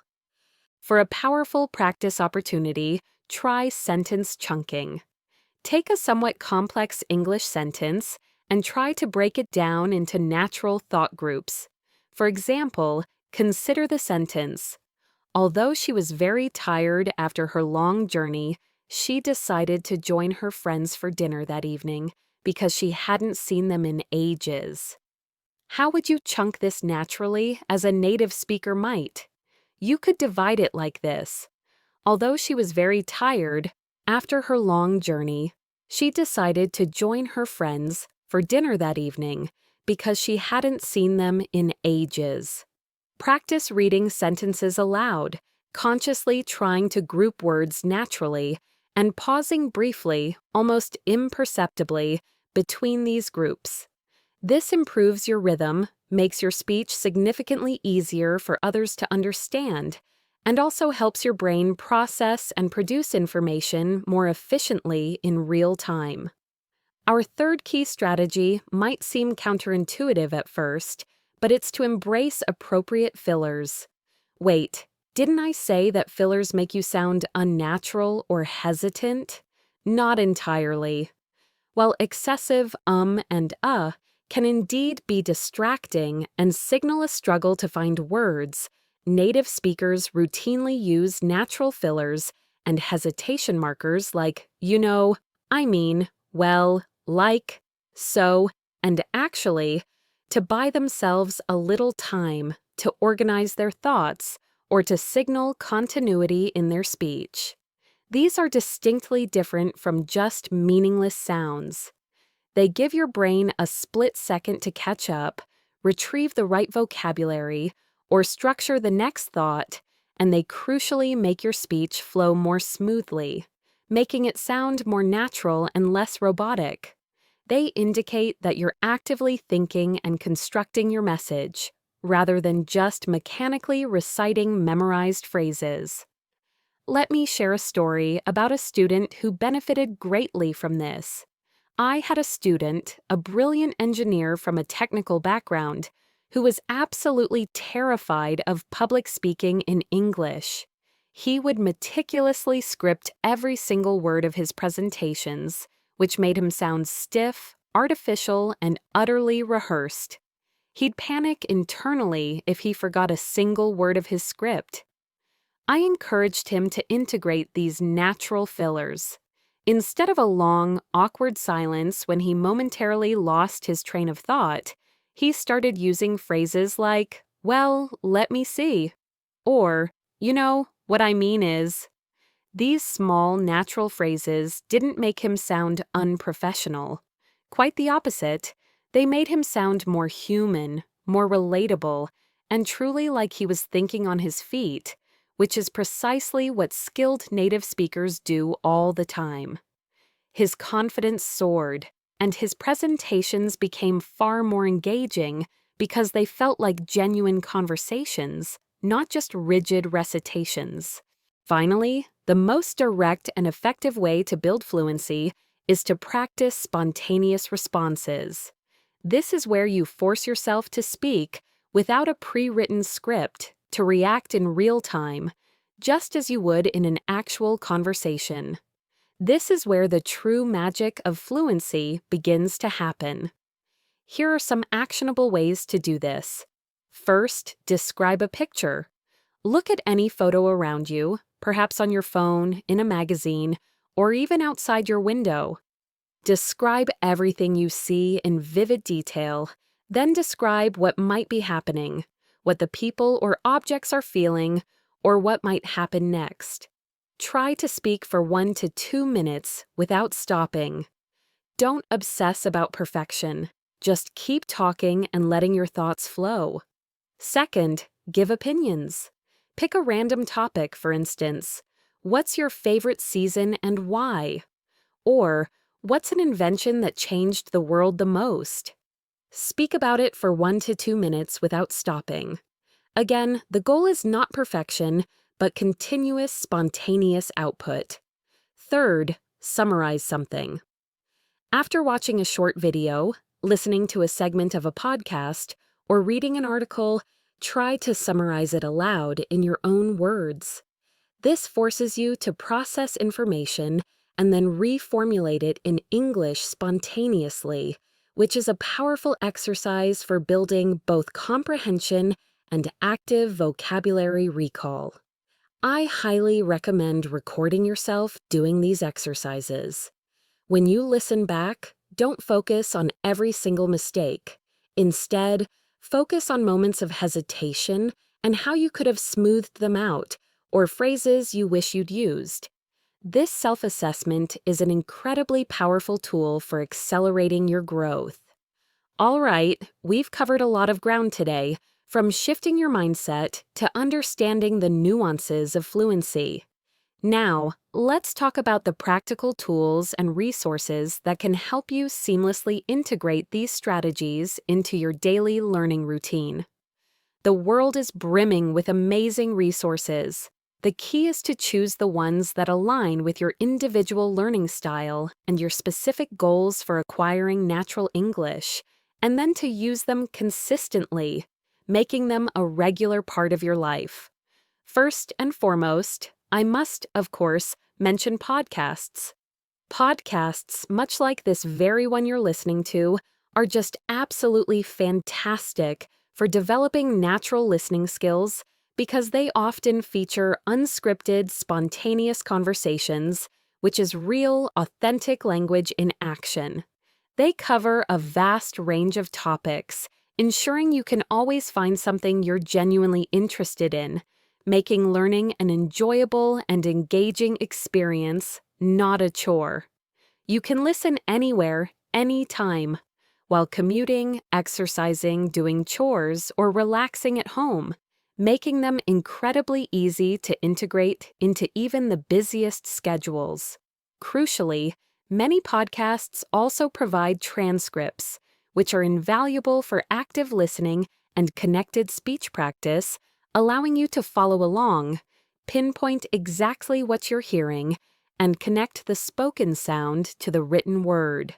For a powerful practice opportunity, try sentence chunking. Take a somewhat complex English sentence and try to break it down into natural thought groups. For example, consider the sentence, although she was very tired after her long journey, she decided to join her friends for dinner that evening because she hadn't seen them in ages. How would you chunk this naturally as a native speaker might? You could divide it like this. Although she was very tired, after her long journey, she decided to join her friends for dinner that evening because she hadn't seen them in ages. Practice reading sentences aloud, consciously trying to group words naturally, and pausing briefly, almost imperceptibly, between these groups. This improves your rhythm, makes your speech significantly easier for others to understand, and also helps your brain process and produce information more efficiently in real time. Our third key strategy might seem counterintuitive at first, but it's to embrace appropriate fillers. Wait, didn't I say that fillers make you sound unnatural or hesitant? Not entirely. While excessive and can indeed be distracting and signal a struggle to find words, native speakers routinely use natural fillers and hesitation markers like, I mean, well, like, so, and actually, to buy themselves a little time to organize their thoughts or to signal continuity in their speech. These are distinctly different from just meaningless sounds. They give your brain a split second to catch up, retrieve the right vocabulary, or structure the next thought, and they crucially make your speech flow more smoothly, making it sound more natural and less robotic. They indicate that you're actively thinking and constructing your message, rather than just mechanically reciting memorized phrases. Let me share a story about a student who benefited greatly from this. I had a student, a brilliant engineer from a technical background, who was absolutely terrified of public speaking in English. He would meticulously script every single word of his presentations, which made him sound stiff, artificial, and utterly rehearsed. He'd panic internally if he forgot a single word of his script. I encouraged him to integrate these natural fillers. Instead of a long, awkward silence when he momentarily lost his train of thought, he started using phrases like, well, let me see, or, what I mean is. These small, natural phrases didn't make him sound unprofessional. Quite the opposite, they made him sound more human, more relatable, and truly like he was thinking on his feet, which is precisely what skilled native speakers do all the time. His confidence soared, and his presentations became far more engaging because they felt like genuine conversations, not just rigid recitations. Finally, the most direct and effective way to build fluency is to practice spontaneous responses. This is where you force yourself to speak without a pre-written script, to react in real time, just as you would in an actual conversation. This is where the true magic of fluency begins to happen. Here are some actionable ways to do this. First, describe a picture. Look at any photo around you, perhaps on your phone, in a magazine, or even outside your window. Describe everything you see in vivid detail, then describe what might be happening, what the people or objects are feeling, or what might happen next. Try to speak for 1 to 2 minutes without stopping. Don't obsess about perfection. Just keep talking and letting your thoughts flow. Second, give opinions. Pick a random topic, for instance. What's your favorite season and why? Or, what's an invention that changed the world the most? Speak about it for 1 to 2 minutes without stopping. Again, the goal is not perfection, but continuous, spontaneous output. Third, summarize something. After watching a short video, listening to a segment of a podcast, or reading an article, try to summarize it aloud in your own words. This forces you to process information and then reformulate it in English spontaneously, which is a powerful exercise for building both comprehension and active vocabulary recall. I highly recommend recording yourself doing these exercises. When you listen back, don't focus on every single mistake. Instead, focus on moments of hesitation and how you could have smoothed them out, or phrases you wish you'd used. This self-assessment is an incredibly powerful tool for accelerating your growth. All right, we've covered a lot of ground today, from shifting your mindset to understanding the nuances of fluency. Now, let's talk about the practical tools and resources that can help you seamlessly integrate these strategies into your daily learning routine. The world is brimming with amazing resources. The key is to choose the ones that align with your individual learning style and your specific goals for acquiring natural English, and then to use them consistently, making them a regular part of your life. First and foremost, I must, of course, mention podcasts. Podcasts, much like this very one you're listening to, are just absolutely fantastic for developing natural listening skills because they often feature unscripted, spontaneous conversations, which is real, authentic language in action. They cover a vast range of topics, ensuring you can always find something you're genuinely interested in, making learning an enjoyable and engaging experience, not a chore. You can listen anywhere, anytime, while commuting, exercising, doing chores, or relaxing at home, making them incredibly easy to integrate into even the busiest schedules. Crucially, many podcasts also provide transcripts, which are invaluable for active listening and connected speech practice, allowing you to follow along, pinpoint exactly what you're hearing, and connect the spoken sound to the written word.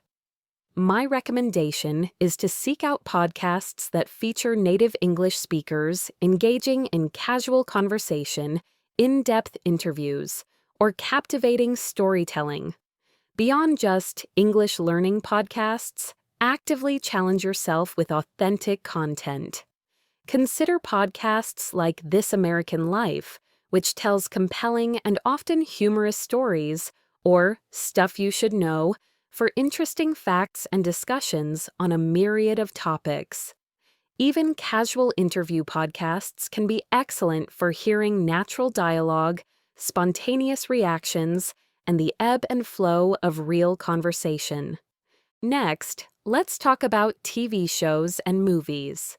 My recommendation is to seek out podcasts that feature native English speakers engaging in casual conversation, in-depth interviews, or captivating storytelling. Beyond just English learning podcasts, actively challenge yourself with authentic content. Consider podcasts like This American Life, which tells compelling and often humorous stories, or Stuff You Should Know, for interesting facts and discussions on a myriad of topics. Even casual interview podcasts can be excellent for hearing natural dialogue, spontaneous reactions, and the ebb and flow of real conversation. Next, let's talk about TV shows and movies.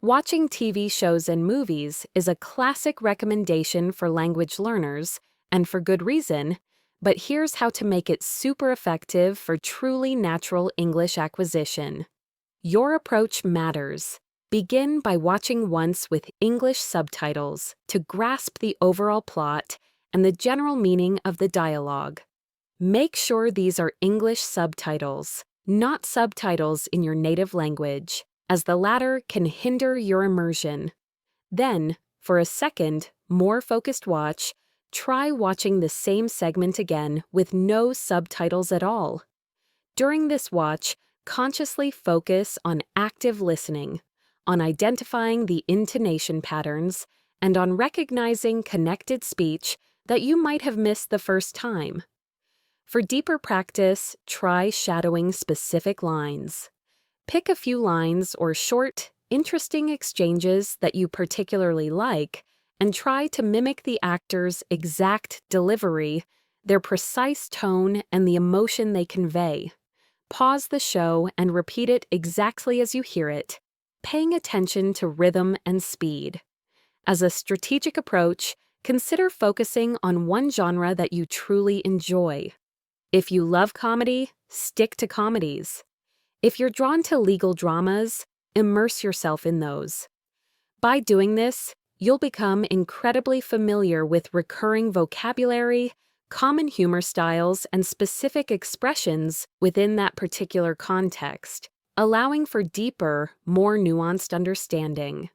Watching TV shows and movies is a classic recommendation for language learners, and for good reason, but here's how to make it super effective for truly natural English acquisition. Your approach matters. Begin by watching once with English subtitles to grasp the overall plot and the general meaning of the dialogue. Make sure these are English subtitles, not subtitles in your native language, as the latter can hinder your immersion. Then, for a second, more focused watch, try watching the same segment again with no subtitles at all. During this watch, consciously focus on active listening, on identifying the intonation patterns, and on recognizing connected speech that you might have missed the first time. For deeper practice, try shadowing specific lines. Pick a few lines or short, interesting exchanges that you particularly like, and try to mimic the actor's exact delivery, their precise tone, and the emotion they convey. Pause the show and repeat it exactly as you hear it, paying attention to rhythm and speed. As a strategic approach, Consider focusing on one genre that you truly enjoy. If you love comedy, stick to comedies. If you're drawn to legal dramas, immerse yourself in those. By doing this, you'll become incredibly familiar with recurring vocabulary, common humor styles, and specific expressions within that particular context, allowing for deeper, more nuanced understanding.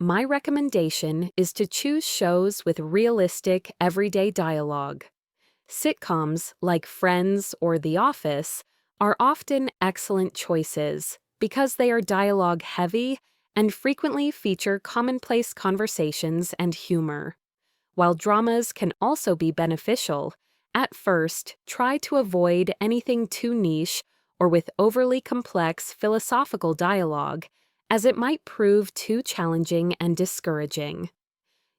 My recommendation is to choose shows with realistic, everyday dialogue. Sitcoms like Friends or The Office are often excellent choices because they are dialogue-heavy and frequently feature commonplace conversations and humor. While dramas can also be beneficial, at first try to avoid anything too niche or with overly complex philosophical dialogue, as it might prove too challenging and discouraging.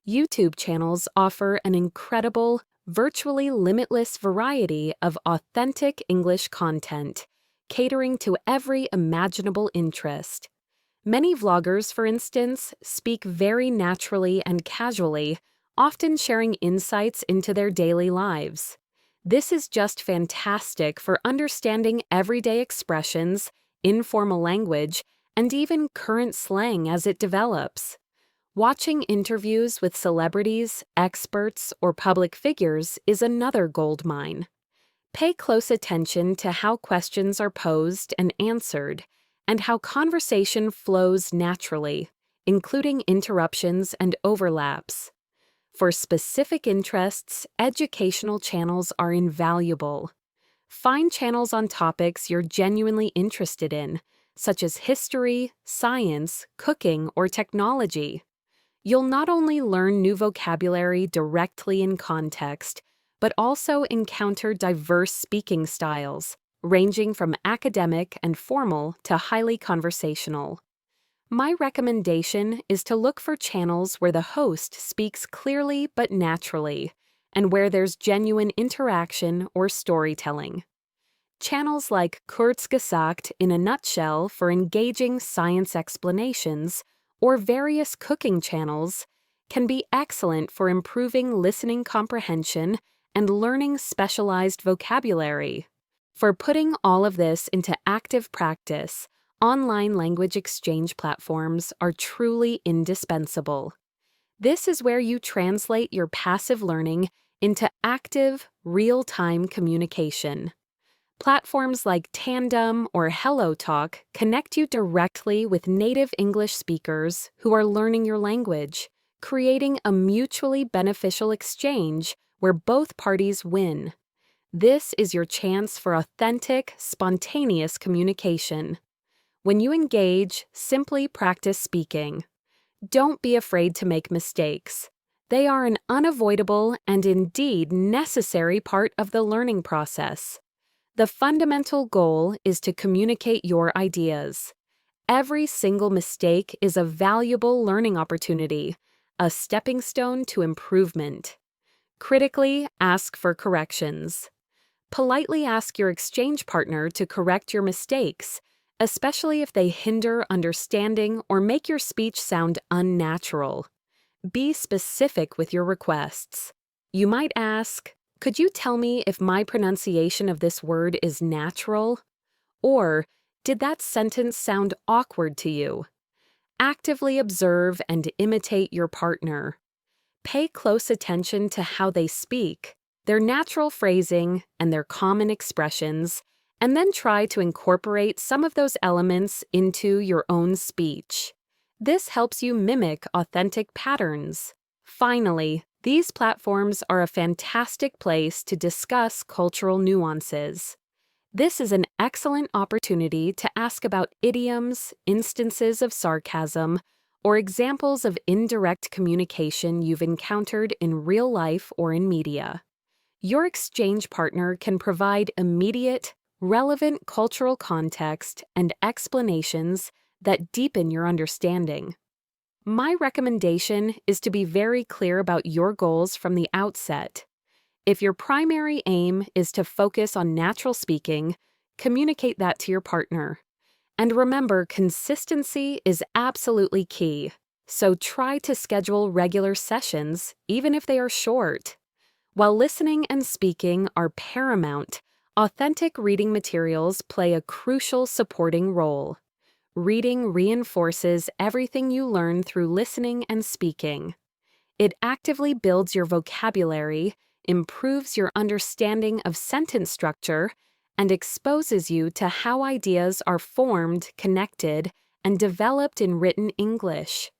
YouTube channels offer an incredible, virtually limitless variety of authentic English content, catering to every imaginable interest. Many vloggers, for instance, speak very naturally and casually, often sharing insights into their daily lives. This is just fantastic for understanding everyday expressions, informal language, and even current slang as it develops. Watching interviews with celebrities, experts, or public figures is another goldmine. Pay close attention to how questions are posed and answered, and how conversation flows naturally, including interruptions and overlaps. For specific interests, educational channels are invaluable. Find channels on topics you're genuinely interested in, such as history, science, cooking, or technology. You'll not only learn new vocabulary directly in context, but also encounter diverse speaking styles, ranging from academic and formal to highly conversational. My recommendation is to look for channels where the host speaks clearly but naturally, and where there's genuine interaction or storytelling. Channels like Kurzgesagt in a nutshell for engaging science explanations, or various cooking channels, can be excellent for improving listening comprehension and learning specialized vocabulary. For putting all of this into active practice, online language exchange platforms are truly indispensable. This is where you translate your passive learning into active, real-time communication. Platforms like Tandem or HelloTalk connect you directly with native English speakers who are learning your language, creating a mutually beneficial exchange where both parties win. This is your chance for authentic, spontaneous communication. When you engage, simply practice speaking. Don't be afraid to make mistakes. They are an unavoidable and indeed necessary part of the learning process. The fundamental goal is to communicate your ideas. Every single mistake is a valuable learning opportunity, a stepping stone to improvement. Critically ask for corrections. Politely ask your exchange partner to correct your mistakes, especially if they hinder understanding or make your speech sound unnatural. Be specific with your requests. You might ask, "Could you tell me if my pronunciation of this word is natural?" Or, "Did that sentence sound awkward to you?" Actively observe and imitate your partner. Pay close attention to how they speak, their natural phrasing, and their common expressions, and then try to incorporate some of those elements into your own speech. This helps you mimic authentic patterns. Finally, these platforms are a fantastic place to discuss cultural nuances. This is an excellent opportunity to ask about idioms, instances of sarcasm, or examples of indirect communication you've encountered in real life or in media. Your exchange partner can provide immediate, relevant cultural context and explanations that deepen your understanding. My recommendation is to be very clear about your goals from the outset. If your primary aim is to focus on natural speaking, communicate that to your partner. And remember, consistency is absolutely key. So try to schedule regular sessions, even if they are short. While listening and speaking are paramount, authentic reading materials play a crucial supporting role. Reading reinforces everything you learn through listening and speaking. It actively builds your vocabulary, improves your understanding of sentence structure, and exposes you to how ideas are formed, connected, and developed in written English.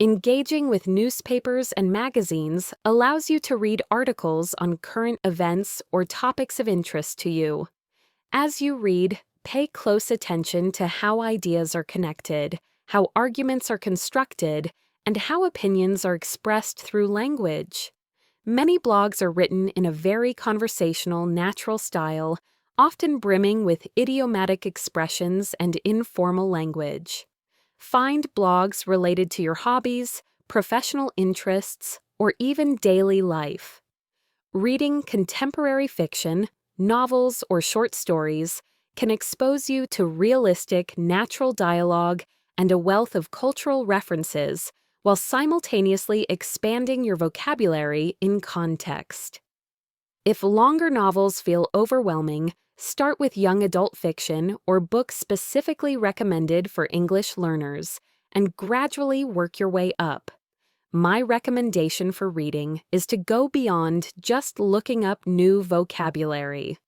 Engaging with newspapers and magazines allows you to read articles on current events or topics of interest to you. As you read, pay close attention to how ideas are connected, how arguments are constructed, and how opinions are expressed through language. Many blogs are written in a very conversational, natural style, often brimming with idiomatic expressions and informal language. Find blogs related to your hobbies, professional interests, or even daily life. Reading contemporary fiction, novels, or short stories can expose you to realistic, natural dialogue and a wealth of cultural references while simultaneously expanding your vocabulary in context. If longer novels feel overwhelming, start with young adult fiction or books specifically recommended for English learners, and gradually work your way up. My recommendation for reading is to go beyond just looking up new vocabulary.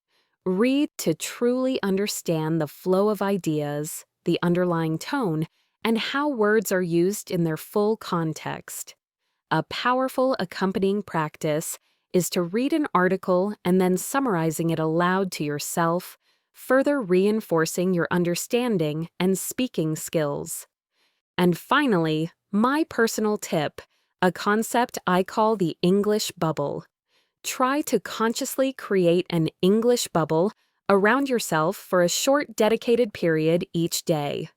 Read to truly understand the flow of ideas, the underlying tone, and how words are used in their full context. A powerful accompanying practice is to read an article and then summarizing it aloud to yourself, further reinforcing your understanding and speaking skills. And finally, my personal tip, a concept I call the English bubble. Try to consciously create an English bubble around yourself for a short dedicated period each day.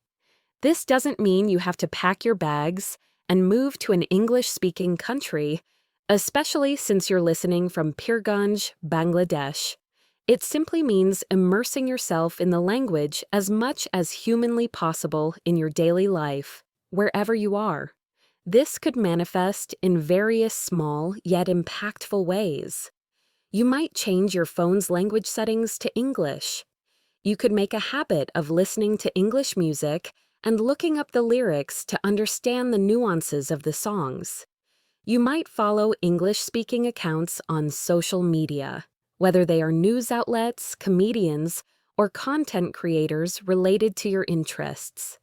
This doesn't mean you have to pack your bags and move to an English-speaking country, especially since you're listening from Pirganj, Bangladesh. It simply means immersing yourself in the language as much as humanly possible in your daily life, wherever you are. This could manifest in various small yet impactful ways. You might change your phone's language settings to English. You could make a habit of listening to English music and looking up the lyrics to understand the nuances of the songs. You might follow English-speaking accounts on social media, whether they are news outlets, comedians, or content creators related to your interests.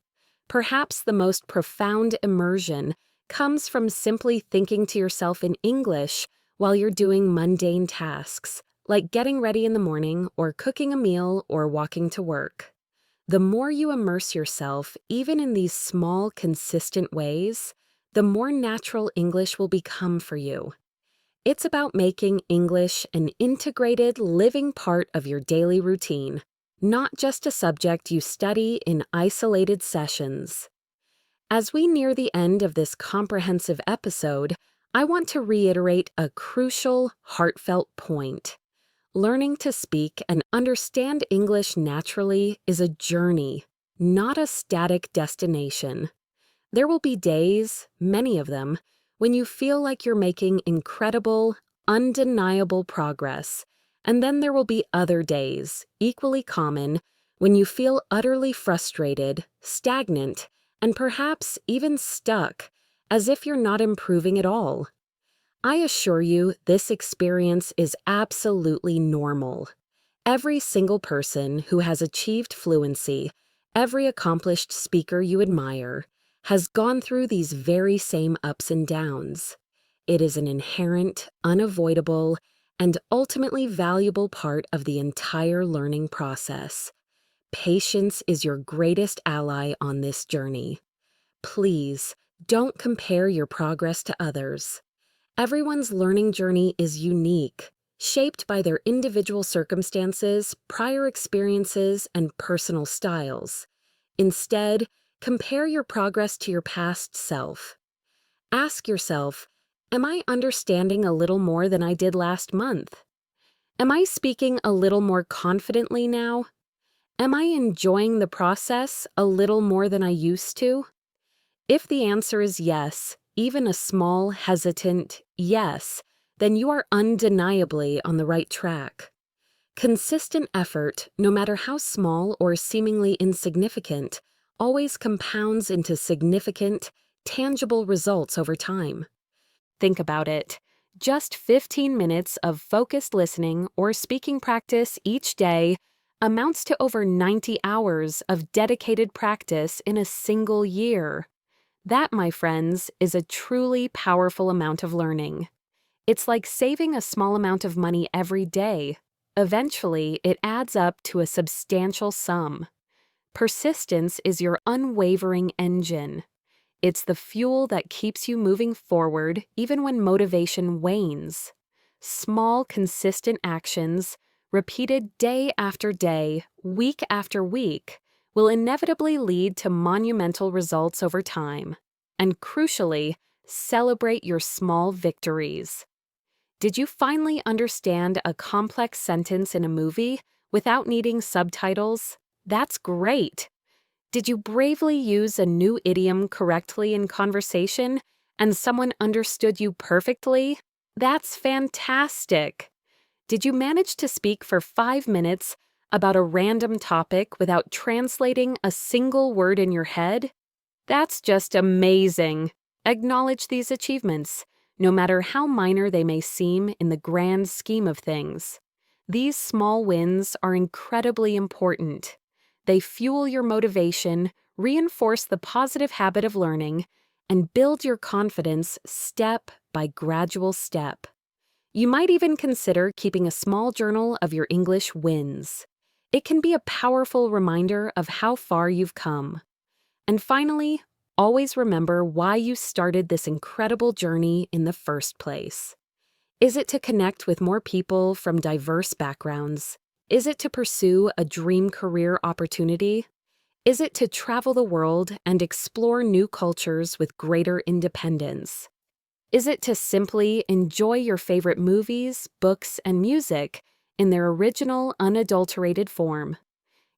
Perhaps the most profound immersion comes from simply thinking to yourself in English while you're doing mundane tasks, like getting ready in the morning or cooking a meal or walking to work. The more you immerse yourself, even in these small, consistent ways, the more natural English will become for you. It's about making English an integrated, living part of your daily routine, not just a subject you study in isolated sessions. As we near the end of this comprehensive episode, I want to reiterate a crucial, heartfelt point. Learning to speak and understand English naturally is a journey, not a static destination. There will be days, many of them, when you feel like you're making incredible, undeniable progress, and then there will be other days, equally common, when you feel utterly frustrated, stagnant, and perhaps even stuck, as if you're not improving at all. I assure you, this experience is absolutely normal. Every single person who has achieved fluency, every accomplished speaker you admire, has gone through these very same ups and downs. It is an inherent, unavoidable, and ultimately valuable part of the entire learning process. Patience is your greatest ally on this journey. Please, don't compare your progress to others. Everyone's learning journey is unique, shaped by their individual circumstances, prior experiences, and personal styles. Instead, compare your progress to your past self. Ask yourself, am I understanding a little more than I did last month? Am I speaking a little more confidently now? Am I enjoying the process a little more than I used to? If the answer is yes, even a small, hesitant yes, then you are undeniably on the right track. Consistent effort, no matter how small or seemingly insignificant, always compounds into significant, tangible results over time. Think about it. Just 15 minutes of focused listening or speaking practice each day amounts to over 90 hours of dedicated practice in a single year. That, my friends, is a truly powerful amount of learning. It's like saving a small amount of money every day. Eventually, it adds up to a substantial sum. Persistence is your unwavering engine. It's the fuel that keeps you moving forward even when motivation wanes. Small, consistent actions, repeated day after day, week after week, will inevitably lead to monumental results over time. And crucially, celebrate your small victories. Did you finally understand a complex sentence in a movie without needing subtitles? That's great! Did you bravely use a new idiom correctly in conversation and someone understood you perfectly? That's fantastic! Did you manage to speak for 5 minutes about a random topic without translating a single word in your head? That's just amazing! Acknowledge these achievements, no matter how minor they may seem in the grand scheme of things. These small wins are incredibly important. They fuel your motivation, reinforce the positive habit of learning, and build your confidence step by gradual step. You might even consider keeping a small journal of your English wins. It can be a powerful reminder of how far you've come. And finally, always remember why you started this incredible journey in the first place. Is it to connect with more people from diverse backgrounds? Is it to pursue a dream career opportunity? Is it to travel the world and explore new cultures with greater independence? Is it to simply enjoy your favorite movies, books, and music in their original, unadulterated form?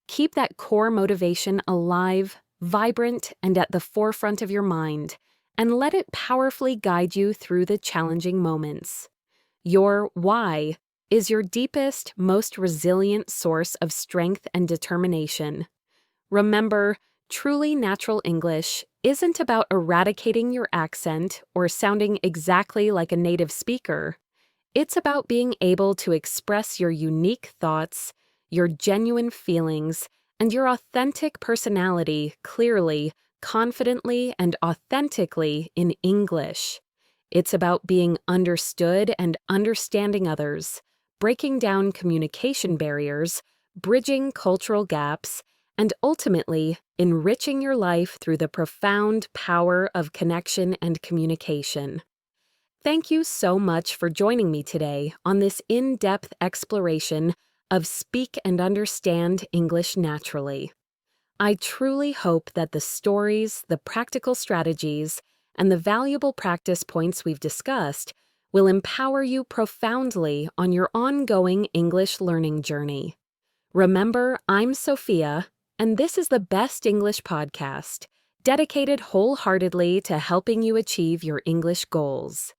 Keep that core motivation alive, vibrant, and at the forefront of your mind, and let it powerfully guide you through the challenging moments. Your why is your deepest, most resilient source of strength and determination. Remember, truly natural English isn't about eradicating your accent or sounding exactly like a native speaker. It's about being able to express your unique thoughts, your genuine feelings, and your authentic personality clearly, confidently, and authentically in English. It's about being understood and understanding others, breaking down communication barriers, bridging cultural gaps, and ultimately enriching your life through the profound power of connection and communication. Thank you so much for joining me today on this in-depth exploration of Speak and Understand English Naturally. I truly hope that the stories, the practical strategies, and the valuable practice points we've discussed will empower you profoundly on your ongoing English learning journey. Remember, I'm Sophia, and this is the Best English Podcast, dedicated wholeheartedly to helping you achieve your English goals.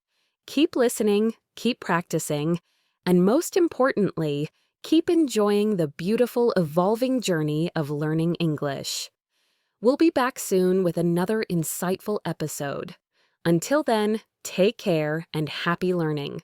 Keep listening, keep practicing, and most importantly, keep enjoying the beautiful evolving journey of learning English. We'll be back soon with another insightful episode. Until then, take care and happy learning.